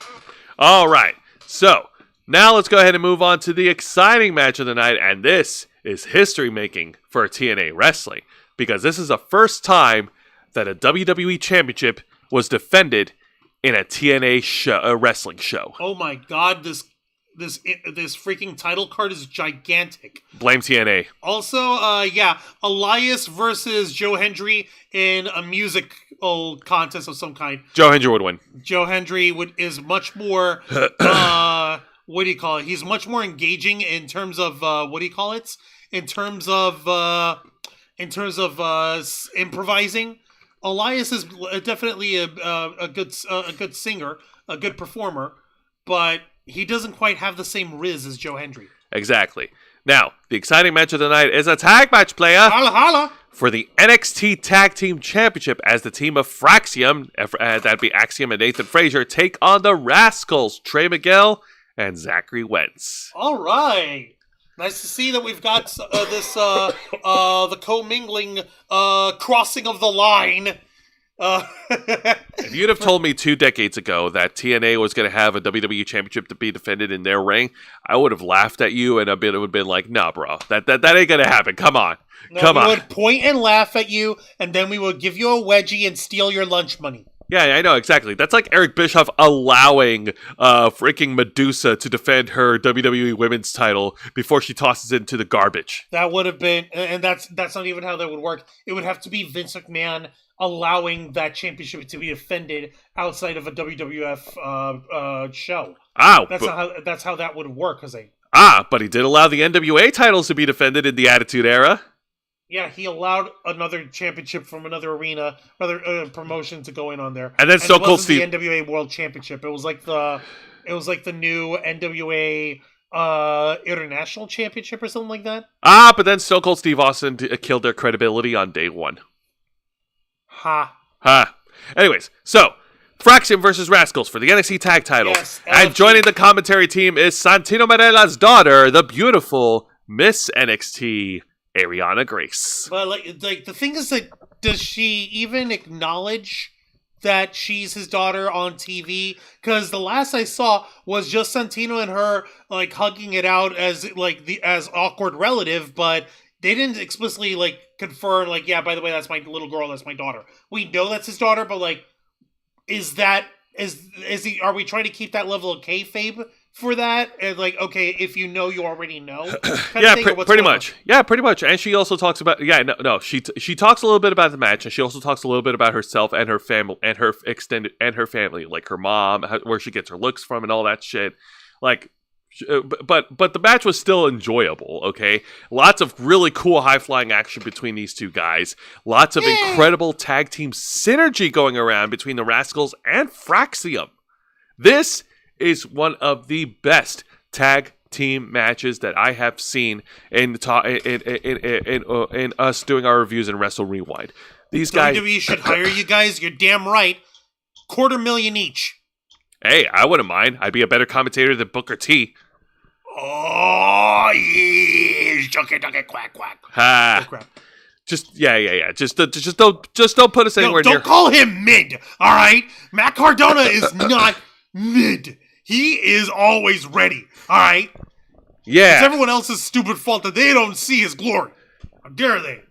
All right. So, now let's go ahead and move on to the exciting match of the night. And this is history making for TNA Wrestling. Because this is the first time that a WWE Championship was defended in a TNA wrestling show. Oh my god, this freaking title card is gigantic. Blame TNA. Also, Elias versus Joe Hendry in a musical contest of some kind. Joe Hendry would win. Joe Hendry is much more, what do you call it? He's much more engaging in terms of, in terms of improvising. Elias is definitely a good singer, a good performer, but he doesn't quite have the same riz as Joe Hendry. Exactly. Now, the exciting match of the night is a tag match, player. Holla, holla. For the NXT Tag Team Championship, as the team of Fraxium, that'd be Axiom and Nathan Frazier, take on the Rascals, Trey Miguel and Zachary Wentz. All right. Nice to see that we've got the commingling, crossing of the line. If you'd have told me 2 decades ago that TNA was going to have a WWE Championship to be defended in their ring, I would have laughed at you and it would have been like, nah, bro, that ain't going to happen. Come on. We would point and laugh at you, and then we would give you a wedgie and steal your lunch money. Yeah, I know, exactly. That's like Eric Bischoff allowing freaking Medusa to defend her WWE Women's title before she tosses it into the garbage. That would have been, and that's not even how that would work. It would have to be Vince McMahon allowing that championship to be defended outside of a WWF show. That's how that would work, Jose. But he did allow the NWA titles to be defended in the Attitude Era. Yeah, he allowed another championship from another arena, another promotion to go in on there. And then Stone Cold Steve, the NWA World Championship. It was like the new NWA International Championship or something like that. But then Stone Cold Steve Austin killed their credibility on day one. Ha. Anyways, so Fraxium versus Rascals for the NXT Tag Titles. Yes, and joining the commentary team is Santino Marella's daughter, the beautiful Miss NXT, Ariana Grace. But like the thing is that, does she even acknowledge that she's his daughter on TV? Because the last I saw was just Santino and her like hugging it out as as awkward relative, but they didn't explicitly like confirm like, yeah, by the way, that's my little girl, that's my daughter. We know that's his daughter, but like, are we trying to keep that level of kayfabe for that? And like, okay, if you know, you already know. Yeah, pretty much. Yeah, pretty much. And she also talks about she talks a little bit about the match, and she also talks a little bit about herself and her family and her extended and her family, like her mom, where she gets her looks from, and all that shit. Like, but the match was still enjoyable. Okay, lots of really cool high flying action between these two guys. Lots of incredible tag team synergy going around between the Rascals and Fraxium. This is one of the best tag team matches that I have seen in us doing our reviews in Wrestle Rewind. These guys, WWE should hire you guys. You're damn right. $250,000 each. Hey, I wouldn't mind. I'd be a better commentator than Booker T. Oh, yeah. Junkie, quack, quack. Ha. Oh, crap. Just don't put us anywhere near. Don't call him mid, all right? Matt Cardona is not mid. He is always ready, all right? Yeah. It's everyone else's stupid fault that they don't see his glory. How dare they?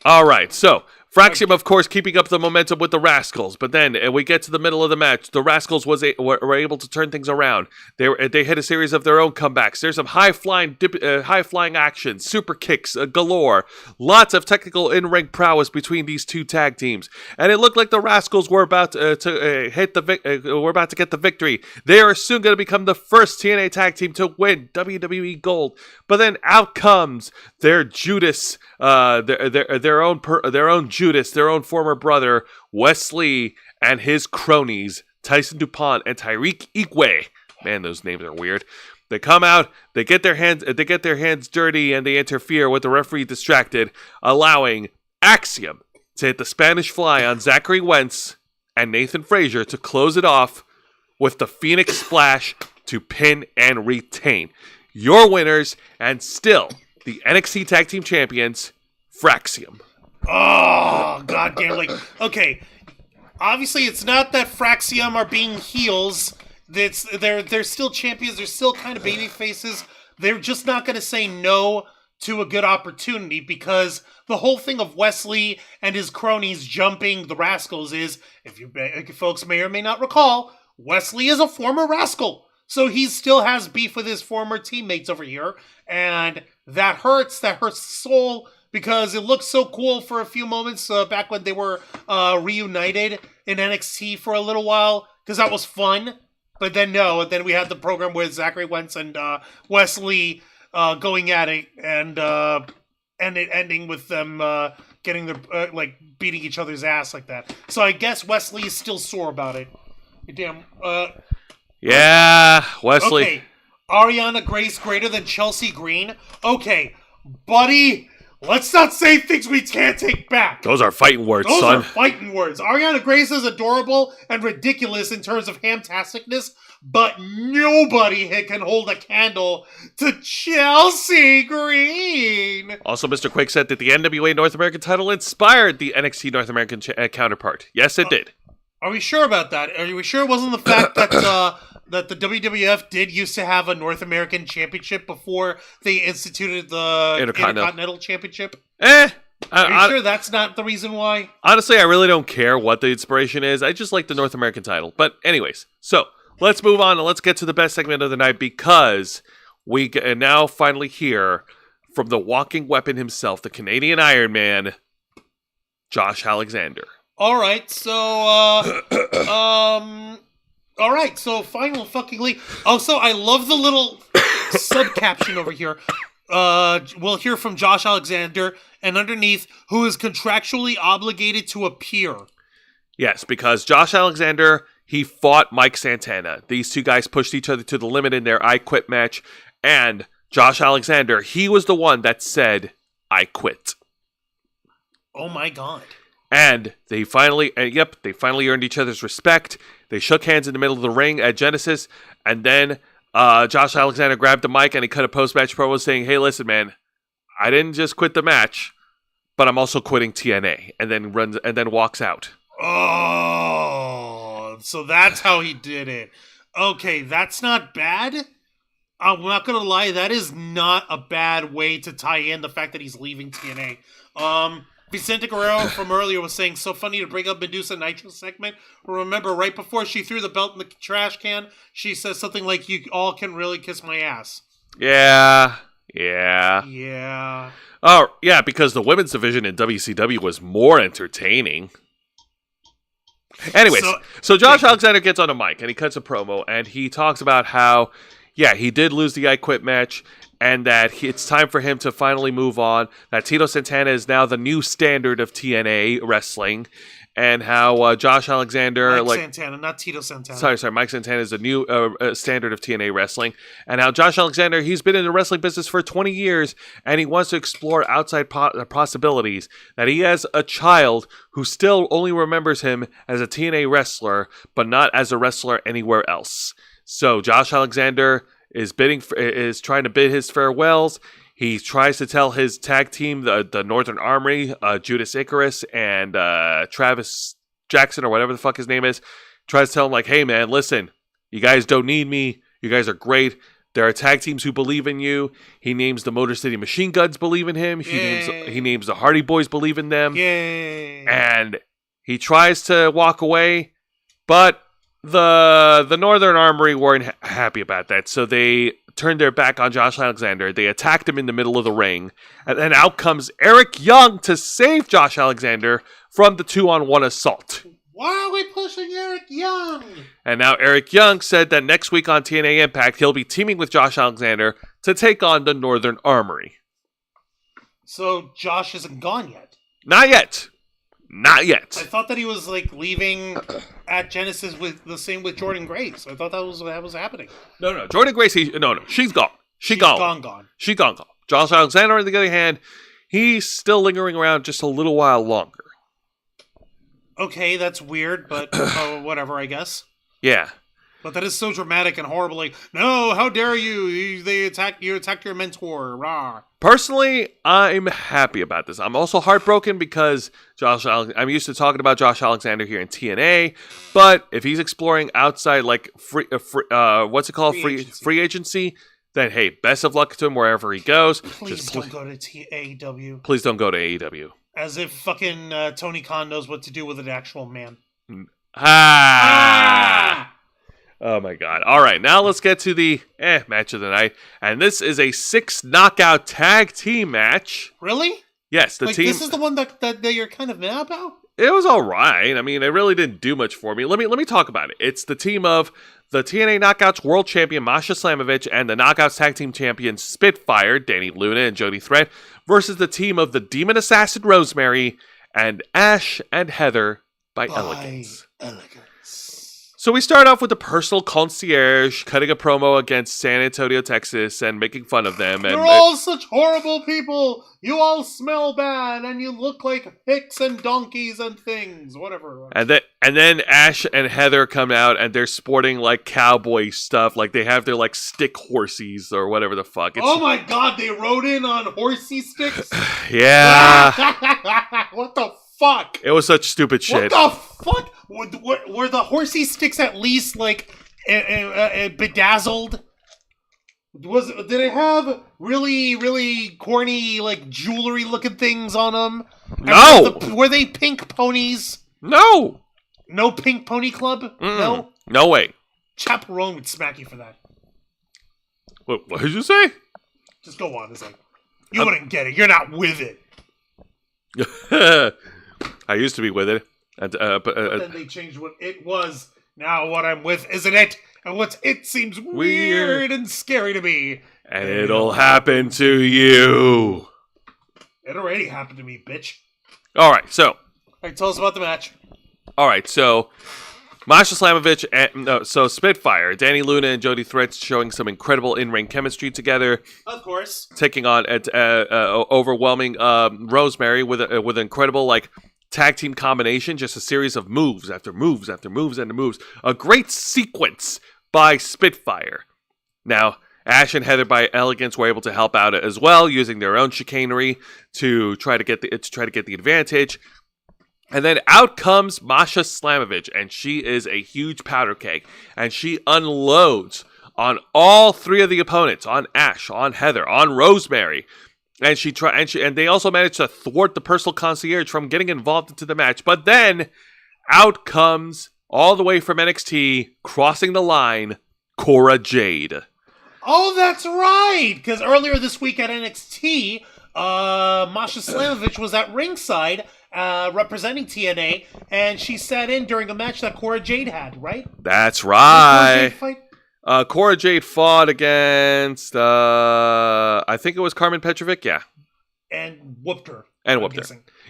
All right, so Fraxium, of course, keeping up the momentum with the Rascals, but then we get to the middle of the match. The Rascals were able to turn things around. They hit a series of their own comebacks. There's some high flying action, super kicks galore, lots of technical in-ring prowess between these two tag teams, and it looked like the Rascals were about to get the victory. They are soon going to become the first TNA tag team to win WWE Gold. But then out comes their Judas, their own Judas, their own former brother, Wesley, and his cronies, Tyson DuPont and Tyreek Ikwe. Man, those names are weird. They come out, they get their hands dirty, and they interfere with the referee distracted, allowing Axiom to hit the Spanish Fly on Zachary Wentz and Nathan Frazier to close it off with the Phoenix Splash to pin and retain. Your winners, and still the NXT Tag Team Champions, Fraxium. Oh, goddamn! Okay, obviously it's not that Fraxium are being heels. They're still champions. They're still kind of baby faces. They're just not going to say no to a good opportunity, because the whole thing of Wesley and his cronies jumping the Rascals is, if you folks may or may not recall, Wesley is a former Rascal. So he still has beef with his former teammates over here, and that hurts the soul, because it looked so cool for a few moments back when they were reunited in NXT for a little while, because that was fun. But then then we had the program with Zachary Wentz and Wesley going at it, and it ending with them getting their beating each other's ass like that. So I guess Wesley is still sore about it. Damn. Yeah, Wesley. Okay, Ariana Grace greater than Chelsea Green. Okay, buddy, let's not say things we can't take back. Those are fighting words, Those son. are fighting words. Ariana Grace is adorable and ridiculous in terms of hamtasticness, but nobody can hold a candle to Chelsea Green. Also, Mr. Quick said that the NWA North American title inspired the NXT North American counterpart. Yes, it did. Are we sure about that? Are we sure it wasn't the fact that that the WWF did used to have a North American championship before they instituted the Intercontinental Championship? Are you sure that's not the reason why? Honestly, I really don't care what the inspiration is. I just like the North American title. But anyways, so let's move on and let's get to the best segment of the night, because we now finally hear from the walking weapon himself, the Canadian Iron Man, Josh Alexander. All right, so final fuckingly. Also, I love the little sub-caption over here. We'll hear from Josh Alexander, and underneath, who is contractually obligated to appear. Yes, because Josh Alexander, he fought Mike Santana. These two guys pushed each other to the limit in their I Quit match, and Josh Alexander, he was the one that said, I quit. Oh my god. And they finally earned each other's respect. They shook hands in the middle of the ring at Genesis, and then Josh Alexander grabbed the mic and he cut a post-match promo saying, "Hey, listen, man, I didn't just quit the match, but I'm also quitting TNA," and then walks out. Oh, so that's how he did it. Okay, that's not bad. I'm not gonna lie, that is not a bad way to tie in the fact that he's leaving TNA. Vicente Guerrero from earlier was saying, so funny to bring up Medusa Nitro segment. Remember, right before she threw the belt in the trash can, she says something like, "You all can really kiss my ass." Yeah. Oh, yeah, because the women's division in WCW was more entertaining. Anyways, so Josh Alexander gets on a mic and he cuts a promo and he talks about how, yeah, he did lose the I Quit match, and that it's time for him to finally move on, that Tito Santana is now the new standard of TNA wrestling, and how Josh Alexander... Mike Santana, not Tito Santana. Sorry, Mike Santana is the new standard of TNA wrestling, and how Josh Alexander, he's been in the wrestling business for 20 years, and he wants to explore outside possibilities, that he has a child who still only remembers him as a TNA wrestler, but not as a wrestler anywhere else. So Josh Alexander is trying to bid his farewells. He tries to tell his tag team, the Northern Armory, Judas Icarus and Travis Jackson, or whatever the fuck his name is, tries to tell him, like, hey man, listen, you guys don't need me. You guys are great. There are tag teams who believe in you. He names the Motor City Machine Guns believe in him. He names the Hardy Boys believe in them. Yay. And he tries to walk away, but the Northern Armory weren't happy about that, so they turned their back on Josh Alexander. They attacked him in the middle of the ring, and then out comes Eric Young to save Josh Alexander from the 2-on-1 assault. Why are we pushing Eric Young? And now Eric Young said that next week on TNA Impact, he'll be teaming with Josh Alexander to take on the Northern Armory. So Josh isn't gone yet? Not yet. Not I yet. thought that he was like leaving at Genesis with the same with Jordan Grace. I thought that was happening. No. Jordan Grace, no. She's gone. She's gone. She's gone. Josh Alexander, on the other hand, he's still lingering around just a little while longer. Okay, that's weird, but whatever, I guess. Yeah. But that is so dramatic and horrible. Like, no, how dare you? They attacked your mentor. Rah. Personally, I'm happy about this. I'm also heartbroken because I'm used to talking about Josh Alexander here in TNA, but if he's exploring outside, like free agency, then hey, best of luck to him wherever he goes. Please don't go to AEW. Please don't go to AEW. As if fucking Tony Khan knows what to do with an actual man. Oh my god. All right, now let's get to the match of the night. And this is a 6 knockout tag team match. Really? Yes, the team. This is the one that you're kind of mad about? It was all right. I mean, it really didn't do much for me. Let me talk about it. It's the team of the TNA Knockouts World Champion Masha Slamovich and the Knockouts Tag Team Champion Spitfire, Danny Luna and Jody Threat, versus the team of the Demon Assassin Rosemary and Ash and Heather by Elegance. So we start off with the personal concierge cutting a promo against San Antonio, Texas, and making fun of them. And you're all such horrible people. You all smell bad, and you look like hicks and donkeys and things. Whatever. And then Ash and Heather come out, and they're sporting like cowboy stuff, like they have their like stick horsies or whatever the fuck. Oh my god, they rode in on horsey sticks. Yeah. What the fuck? It was such stupid shit. What the fuck? Were the horsey sticks at least like bedazzled? Did it have really, really corny like jewelry looking things on them? No. Were they pink ponies? No. No pink pony club? No. No way. Chaperone would smack you for that. What did you say? Just go on. It's like you wouldn't get it. You're not with it. I used to be with it. But then they changed what it was. Now what I'm with isn't it? And what's it seems weird and scary to me. And it'll happen to you. It already happened to me, bitch. Alright, so. Alright, tell us about the match. Alright, so Masha Slamovich and Spitfire, Danny Luna and Jody Threat showing some incredible in-ring chemistry together. Of course. Taking on overwhelming Rosemary with an incredible like tag team combination, just a series of moves after moves after moves and moves. A great sequence by Spitfire. Now, Ash and Heather by Elegance were able to help out as well, using their own chicanery to try to get the advantage. And then out comes Masha Slamovich, and she is a huge powder keg, and she unloads on all three of the opponents, on Ash, on Heather, on Rosemary. And they also managed to thwart the personal concierge from getting involved into the match. But then out comes, all the way from NXT, crossing the line, Cora Jade. Oh, that's right! Because earlier this week at NXT, Masha Slamovich was at ringside representing TNA, and she sat in during a match that Cora Jade had, right? That's right. Cora Jade fought against, I think it was Carmen Petrovic, yeah. And whooped her.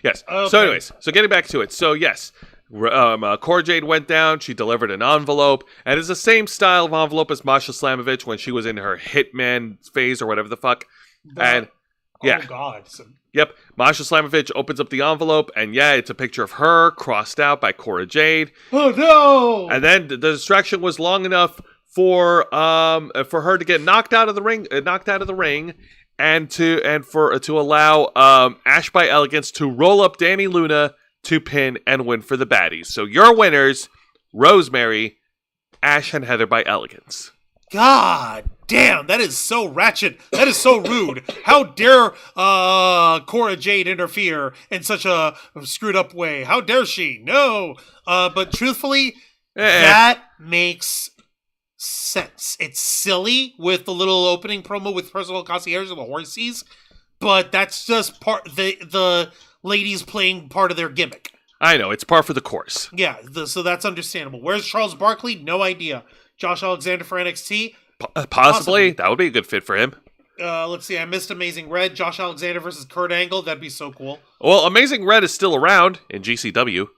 Yes. Okay. So anyways, getting back to it. So yes, Cora Jade went down, she delivered an envelope, and it's the same style of envelope as Masha Slamovich when she was in her Hitman phase or whatever the fuck. Yeah. Oh, God. Yep. Masha Slamovich opens up the envelope, and yeah, it's a picture of her crossed out by Cora Jade. Oh, no! And then the distraction was long enough for her to get knocked out of the ring, and to allow Ash by Elegance to roll up Danny Luna to pin and win for the baddies. So your winners, Rosemary, Ash, and Heather by Elegance. God damn, that is so ratchet. That is so rude. How dare Cora Jade interfere in such a screwed up way? How dare she? No. But truthfully, that makes sense. It's silly with the little opening promo with personal concierge and the horsies, but that's just the ladies playing part of their gimmick. I know, it's par for the course. Yeah, so that's understandable. Where's Charles Barkley? No idea. Josh Alexander for NXT? Possibly. That would be a good fit for him. Let's see. I missed Amazing Red. Josh Alexander versus Kurt Angle. That'd be so cool. Well, Amazing Red is still around in GCW.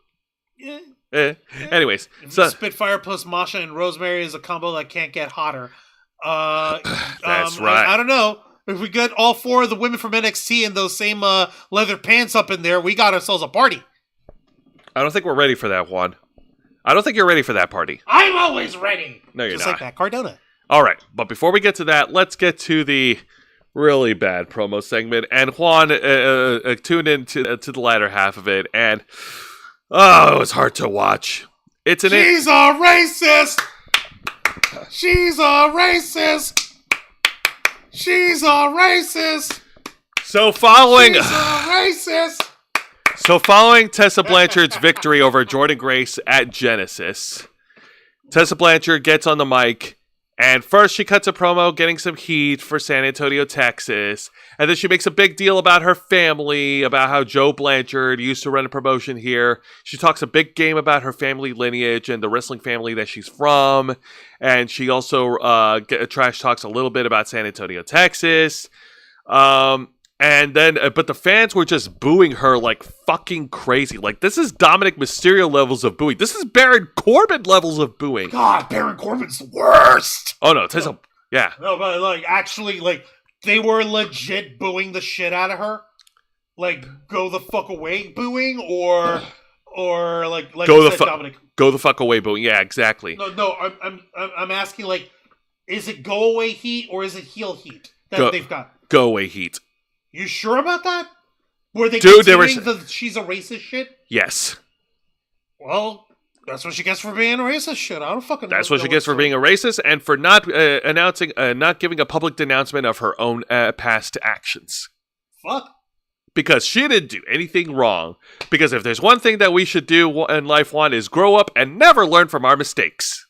Yeah. Anyways, so Spitfire plus Masha and Rosemary is a combo that can't get hotter. That's right. I don't know. If we get all 4 of the women from NXT in those same leather pants up in there, we got ourselves a party. I don't think we're ready for that, Juan. I don't think you're ready for that party. I'm always ready. No, you're Just not. like Matt Cardona. All right, but before we get to that, let's get to the really bad promo segment. And Juan tuned into to the latter half of it, and it was hard to watch. She's a racist. She's a racist. She's a racist. So following She's a racist. So following Tessa Blanchard's victory over Jordan Grace at Genesis, Tessa Blanchard gets on the mic, and first she cuts a promo getting some heat for San Antonio, Texas, and then she makes a big deal about her family, about how Joe Blanchard used to run a promotion here. She talks a big game about her family lineage and the wrestling family that she's from, and she also trash talks a little bit about San Antonio, Texas. And then, but the fans were just booing her like fucking crazy. Like, this is Dominic Mysterio levels of booing. This is Baron Corbin levels of booing. God, Baron Corbin's the worst. Oh no, Tessa, yeah. No, but like, actually, like, they were legit booing the shit out of her. Like, go the fuck away booing, or like Go you the said, Dominic. Go the fuck away booing. Yeah, exactly. No, I'm asking, like, is it go away heat or is it heel heat that they've got? Go away heat. You sure about that? Were they Dude, continuing the she's a racist shit? Yes. Well, that's what she gets for being a racist shit. I don't fucking know. That's what she gets for being a racist and for not not giving a public denouncement of her own past actions. Fuck. Because she didn't do anything wrong. Because if there's one thing that we should do in life, Juan, is grow up and never learn from our mistakes.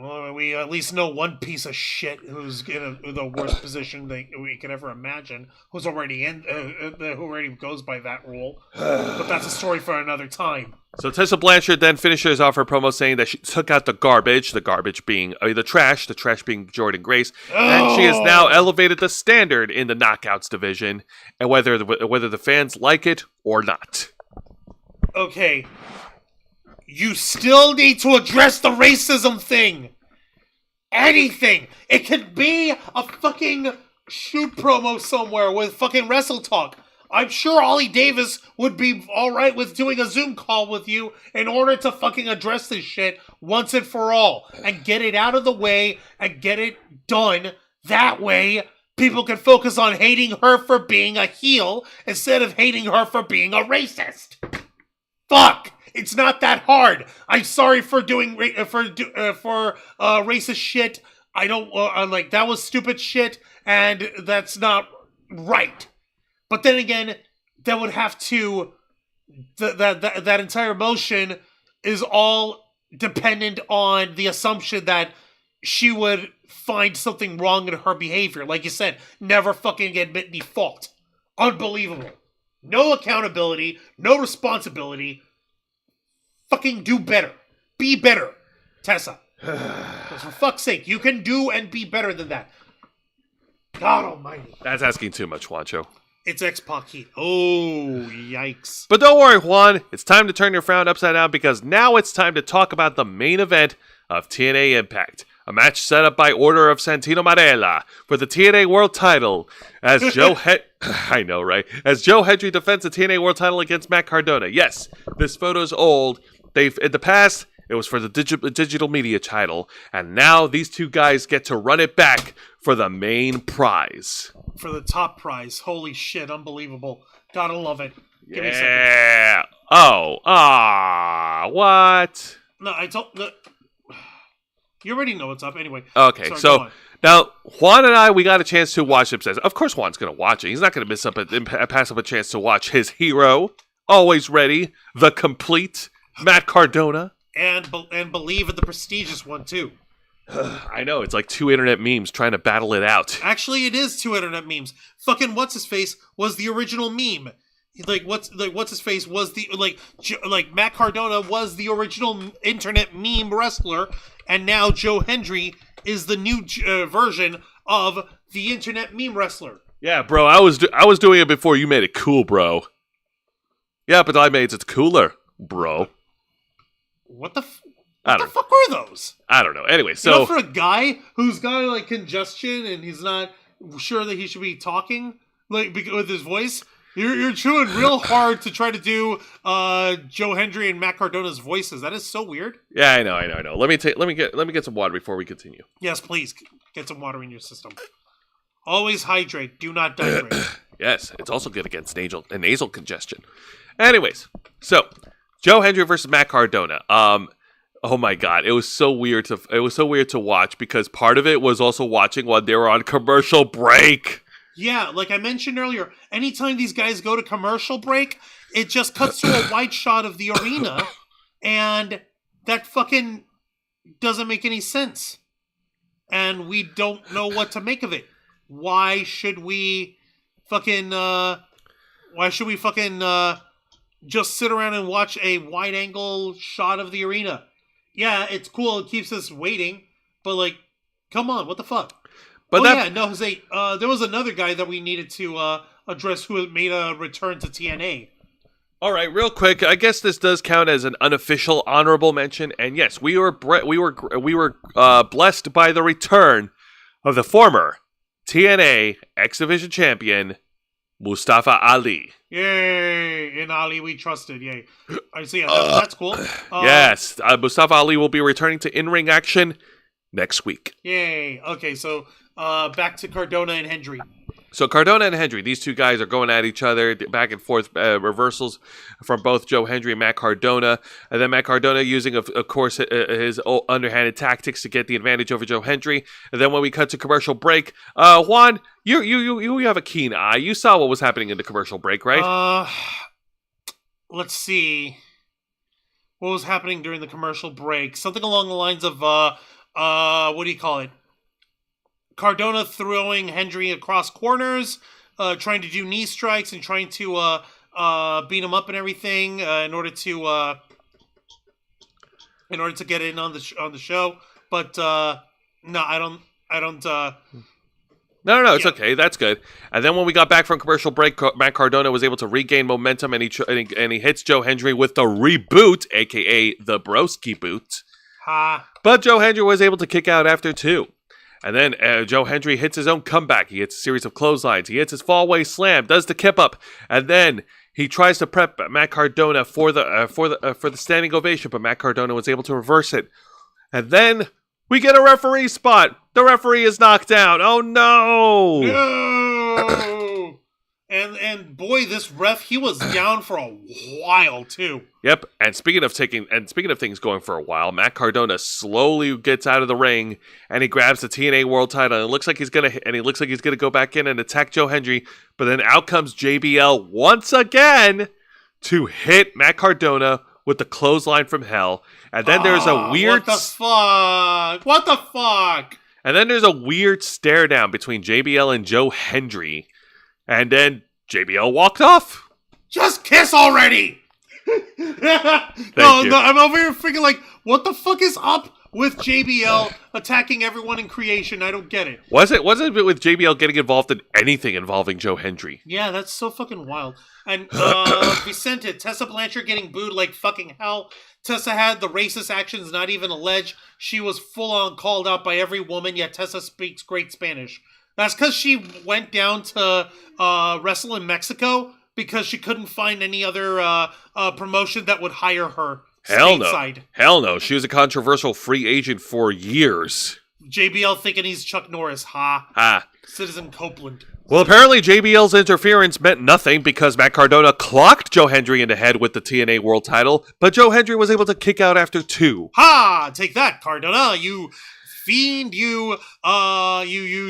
Well, we at least know one piece of shit who's in the worst position that we could ever imagine, who's already who already goes by that rule. But that's a story for another time. So Tessa Blanchard then finishes off her promo saying that she took out the garbage being the trash being Jordan Grace, and she has now elevated the standard in the Knockouts division, and whether the fans like it or not. Okay. You still need to address the racism thing. Anything. It could be a fucking shoot promo somewhere with fucking Wrestle Talk. I'm sure Ollie Davis would be alright with doing a Zoom call with you in order to fucking address this shit once and for all. And get it out of the way and get it done. That way, people can focus on hating her for being a heel instead of hating her for being a racist. Fuck! It's not that hard. I'm sorry for doing racist shit. I don't like that was stupid shit, and that's not right. But then again, that would have to that entire motion is all dependent on the assumption that she would find something wrong in her behavior. Like you said, never fucking admit any fault. Unbelievable. No accountability. No responsibility. Fucking do better. Be better, Tessa. Because for fuck's sake, you can do and be better than that. God almighty. That's asking too much, Juancho. It's X-Pac heat. Oh, yikes. But don't worry, Juan. It's time to turn your frown upside down because now it's time to talk about the main event of TNA Impact. A match set up by order of Santino Marella for the TNA World Title as I know, right? As Joe Hendry defends the TNA World Title against Matt Cardona. In the past, it was for the digital media title, and now these two guys get to run it back for the main prize. For the top prize. Holy shit, unbelievable. Gotta love it. Give me a second. Yeah. What? No, I told... You already know what's up. Anyway. Okay, so now Juan and I, we got a chance to watch it. Of course Juan's going to watch it. He's not going to pass up a chance to watch his hero, always ready, the complete Matt Cardona. And believe in the prestigious one, too. I know, it's like two internet memes trying to battle it out. Actually, it is two internet memes. Fucking What's-His-Face was the original meme. What's-His-Face was the... Like, Matt Cardona was the original internet meme wrestler, and now Joe Hendry is the new version of the internet meme wrestler. Yeah, bro, I was doing it before you made it cool, bro. Yeah, but I made it cooler, bro. What the fuck were those? I don't know. Anyway, so... You know, for a guy who's got, like, congestion and he's not sure that he should be talking, like, with his voice... You're chewing real hard to try to do Joe Hendry and Matt Cardona's voices. That is so weird. Yeah, I know. Let me get some water before we continue. Yes, please get some water in your system. Always hydrate. Do not dehydrate. Yes, it's also good against nasal congestion. Anyways, so Joe Hendry versus Matt Cardona. Oh my god, it was so weird to watch because part of it was also watching while they were on commercial break. Yeah, like I mentioned earlier, anytime these guys go to commercial break, it just cuts to a wide shot of the arena, and that fucking doesn't make any sense. And we don't know what to make of it. Why should we fucking just sit around and watch a wide angle shot of the arena? Yeah, it's cool, it keeps us waiting, but like, come on, what the fuck? But Jose, there was another guy that we needed to address who made a return to TNA. All right, real quick, I guess this does count as an unofficial honorable mention, and yes, we were blessed by the return of the former TNA X Division champion Mustafa Ali. Yay! In Ali we trusted. Yay! I see. That's cool. Yes, Mustafa Ali will be returning to in-ring action next week. Yay! Okay, so back to Cardona and Hendry. So Cardona and Hendry, these two guys are going at each other, back and forth reversals from both Joe Hendry and Matt Cardona. And then Matt Cardona using, of course, his underhanded tactics to get the advantage over Joe Hendry. And then when we cut to commercial break, Juan, you have a keen eye. You saw what was happening in the commercial break, right? Let's see. What was happening during the commercial break? Something along the lines of, what do you call it? Cardona throwing Hendry across corners, trying to do knee strikes and trying to beat him up and everything in order to get in on the show. But no, I don't. No, it's okay. That's good. And then when we got back from commercial break, Matt Cardona was able to regain momentum, and he hits Joe Hendry with the reboot, aka the Broski boot. But Joe Hendry was able to kick out after 2. And then Joe Hendry hits his own comeback. He hits a series of clotheslines. He hits his fallaway slam, does the kip up, and then he tries to prep Matt Cardona for the standing ovation, but Matt Cardona was able to reverse it. And then we get a referee spot. The referee is knocked down. Oh no! No! And boy, this ref, he was down for a while too. Yep. And speaking of things going for a while, Matt Cardona slowly gets out of the ring and he grabs the TNA World Title. And it looks like he's gonna go back in and attack Joe Hendry. But then out comes JBL once again to hit Matt Cardona with the clothesline from hell. And then there's a weird... What the fuck? And then there's a weird stare down between JBL and Joe Hendry. And then JBL walked off. Just kiss already! No, I'm over here freaking like, what the fuck is up with JBL attacking everyone in creation? I don't get it. Was it with JBL getting involved in anything involving Joe Hendry? Yeah, that's so fucking wild. And Vicente, Tessa Blanchard getting booed like fucking hell. Tessa had the racist actions not even alleged. She was full on called out by every woman, yet Tessa speaks great Spanish. That's because she went down to wrestle in Mexico because she couldn't find any other promotion that would hire her. Hell stateside. No. Hell no. She was a controversial free agent for years. JBL thinking he's Chuck Norris. Ha. Citizen Copeland. Well, apparently JBL's interference meant nothing because Matt Cardona clocked Joe Hendry in the head with the TNA World Title, but Joe Hendry was able to kick out after 2. Take that, Cardona, you fiend, you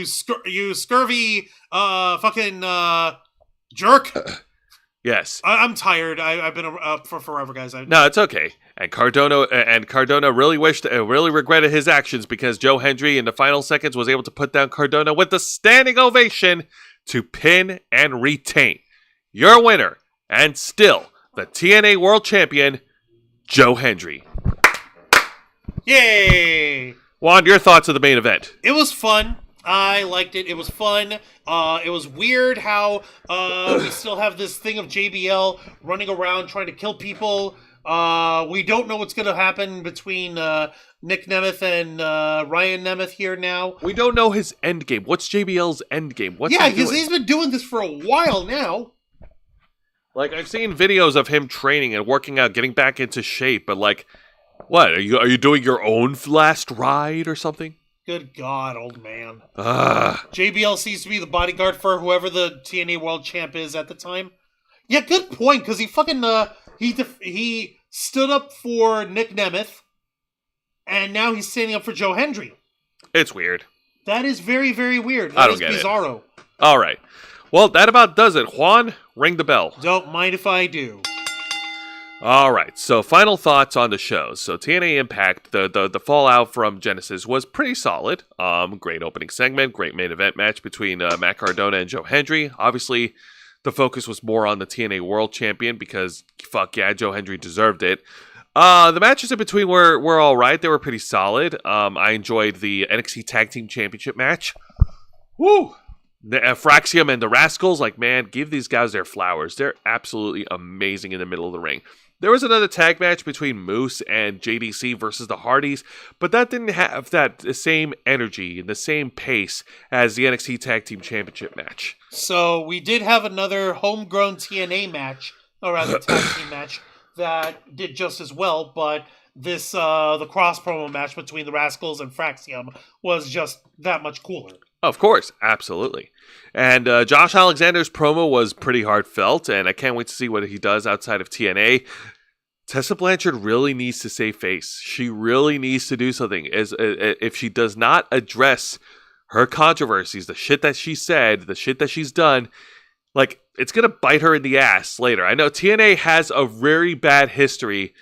scurvy, fucking, jerk. Yes. I'm tired. I've been up for forever, guys. No, it's okay. And Cardona really regretted his actions because Joe Hendry in the final seconds was able to put down Cardona with the standing ovation to pin and retain. Your winner, and still the TNA World Champion, Joe Hendry. Yay! Juan, your thoughts of the main event? It was fun. I liked it. It was fun. It was weird how we still have this thing of JBL running around trying to kill people. We don't know what's going to happen between Nick Nemeth and Ryan Nemeth here now. We don't know his end game. What's JBL's end game? What's he because doing? he's been doing this for a while now. Like, I've seen videos of him training and working out, getting back into shape, but like, what? Are you doing your own last ride or something? Good God, old man. JBL seems to be the bodyguard for whoever the TNA World Champ is at the time. Yeah, good point, because he fucking, he stood up for Nick Nemeth, and now he's standing up for Joe Hendry. It's weird. That is very, very weird. I don't is get bizarro. it. All right. Well, that about does it. Juan, ring the bell. Don't mind if I do. All right, so final thoughts on the shows. So TNA Impact, the fallout from Genesis was pretty solid. Great opening segment, great main event match between Matt Cardona and Joe Hendry. Obviously, the focus was more on the TNA World Champion because, fuck yeah, Joe Hendry deserved it. The matches in between were all right. They were pretty solid. I enjoyed the NXT Tag Team Championship match. Woo! The Fraxium and the Rascals, like, man, give these guys their flowers. They're absolutely amazing in the middle of the ring. There was another tag match between Moose and JDC versus the Hardys, but that didn't have the same energy and the same pace as the NXT Tag Team Championship match. So we did have another homegrown TNA match, or rather tag team match, that did just as well, but this the cross promo match between the Rascals and Fraxium was just that much cooler. Of course, absolutely. And Josh Alexander's promo was pretty heartfelt, and I can't wait to see what he does outside of TNA. Tessa Blanchard really needs to save face. She really needs to do something. If she does not address her controversies, the shit that she said, the shit that she's done, like, it's going to bite her in the ass later. I know TNA has a very bad history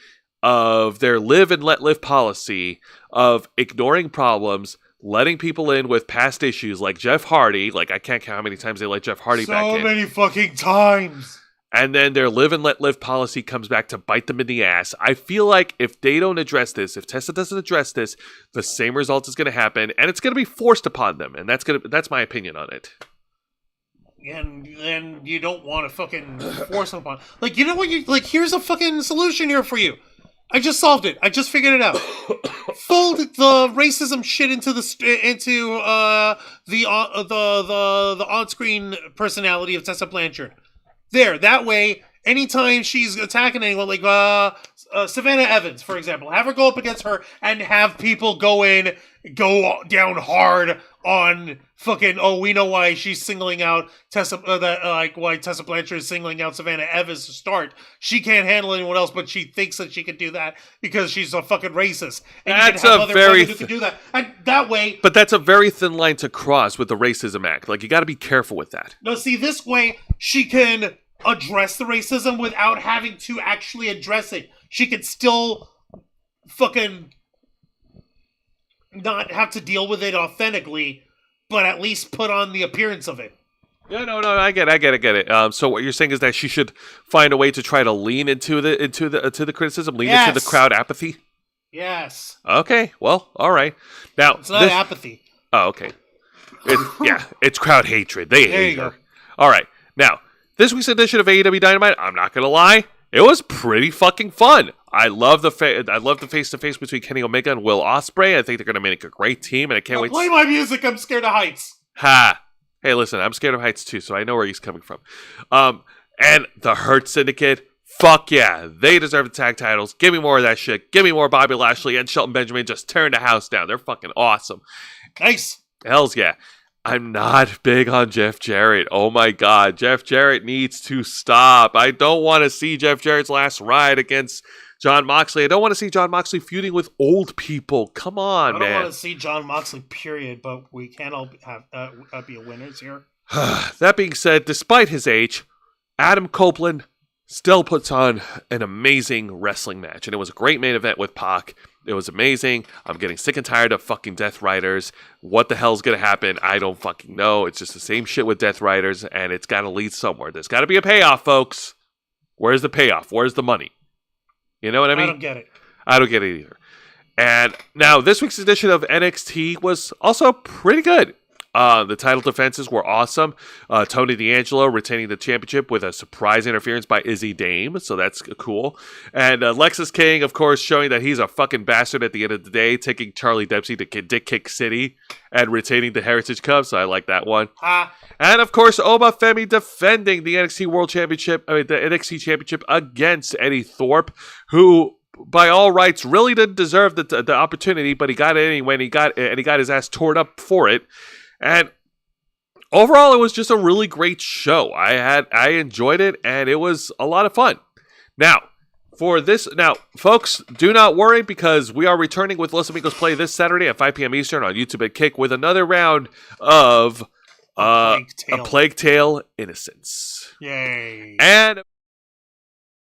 of their live and let live policy of ignoring problems, letting people in with past issues like Jeff Hardy. Like, I can't count how many times they let Jeff Hardy back in. So many fucking times. And then their live and let live policy comes back to bite them in the ass. I feel like if they don't address this, if Tessa doesn't address this, the same result is going to happen, and it's going to be forced upon them. And that's my opinion on it. And you don't want to fucking force them upon. Like, you know what? Here's a fucking solution here for you. I just solved it. I just figured it out. Fold the racism shit into the on-screen personality of Tessa Blanchard. There, that way, anytime she's attacking anyone, like Savannah Evans, for example, have her go up against her and have people go down hard on fucking, we know why she's singling out Tessa, why Tessa Blanchard is singling out Savannah Evans to start. She can't handle anyone else, but she thinks that she can do that because she's a fucking racist. And that's you can have a very who can do that. And that way... But that's a very thin line to cross with the racism act. Like, you got to be careful with that. No, see, this way, she can address the racism without having to actually address it. She could still fucking not have to deal with it authentically, but at least put on the appearance of it. Yeah, no, I get it. So what you're saying is that she should find a way to try to lean into the criticism, lean into the crowd apathy. Yes. Okay. Well, all right. Now it's not apathy. Oh, okay. It's crowd hatred. They hate her. All right. Now, this week's edition of AEW Dynamite, I'm not gonna lie, it was pretty fucking fun. I love the face-to-face between Kenny Omega and Will Ospreay. I think they're gonna make a great team, and I can't wait. Play my music. I'm scared of heights. Ha! Hey, listen, I'm scared of heights too, so I know where he's coming from. And the Hurt Syndicate, fuck yeah, they deserve the tag titles. Give me more of that shit. Give me more Bobby Lashley and Shelton Benjamin just tearing the house down. They're fucking awesome. Nice. Hells yeah. I'm not big on Jeff Jarrett. Oh my god, Jeff Jarrett needs to stop. I don't want to see Jeff Jarrett's last ride against Jon Moxley. I don't want to see Jon Moxley feuding with old people. Come on, man. I don't want to see Jon Moxley, period, but we can't all be winners here. That being said, despite his age, Adam Copeland still puts on an amazing wrestling match, and it was a great main event with Pac. It was amazing. I'm getting sick and tired of fucking Death Riders. What the hell's gonna happen? I don't fucking know. It's just the same shit with Death Riders, and it's gotta lead somewhere. There's gotta be a payoff, folks. Where's the payoff? Where's the money? You know what I mean? I don't get it. I don't get it either. And now, this week's edition of NXT was also pretty good. The title defenses were awesome. Tony D'Angelo retaining the championship with a surprise interference by Izzy Dame, so that's cool. And Lexus King, of course, showing that he's a fucking bastard at the end of the day, taking Charlie Dempsey to Dick Kick City and retaining the Heritage Cup, so I like that one. And, of course, Oma Femi defending the NXT Championship against Eddie Thorpe, who, by all rights, really didn't deserve the opportunity, but he got it anyway, and he got his ass torn up for it. And overall, it was just a really great show. I enjoyed it, and it was a lot of fun. Now, folks, do not worry, because we are returning with Los Amigos Play this Saturday at 5 p.m. Eastern on YouTube and Kick with another round of A Plague Tale Innocence. Yay! And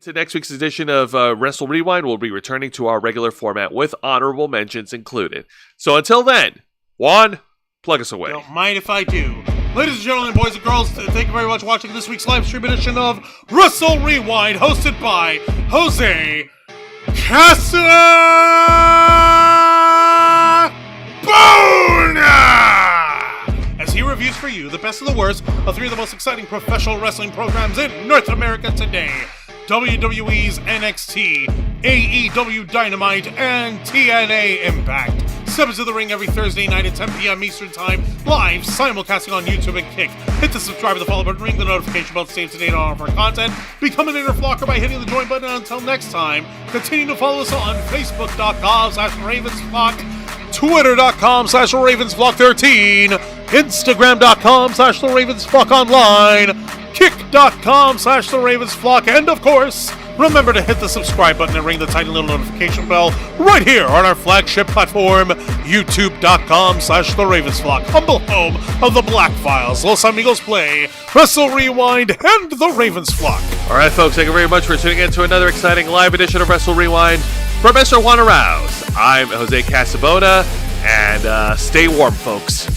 to next week's edition of Wrestle Rewind, we'll be returning to our regular format with honorable mentions included. So until then, Juan, plug us away. Don't mind if I do. Ladies and gentlemen, boys and girls, thank you very much for watching this week's live stream edition of Wrestle Rewind, hosted by Jose Casabona, as he reviews for you the best of the worst of three of the most exciting professional wrestling programs in North America today: WWE's NXT, AEW Dynamite, and TNA Impact. Step into the ring every Thursday night at 10 p.m. Eastern Time, live, simulcasting on YouTube and Kick. Hit the subscribe and the follow button, ring the notification bell to stay up to date on all of our content. Become an inner flocker by hitting the join button. Until next time, continue to follow us on Facebook.com/RavensFlock, Twitter.com/RavensFlock13, Instagram.com/TheRavensFlockOnline, Kick.com/TheRavensFlock, and of course, remember to hit the subscribe button and ring the tiny little notification bell right here on our flagship platform, YouTube.com/TheRavensFlock, humble home of the Black Files, Los Amigos Play, Wrestle Rewind, and the Ravensflock. All right, folks, thank you very much for tuning in to another exciting live edition of Wrestle Rewind. From Mr. Juan Arouse, I'm Jose Casabona, and stay warm, folks.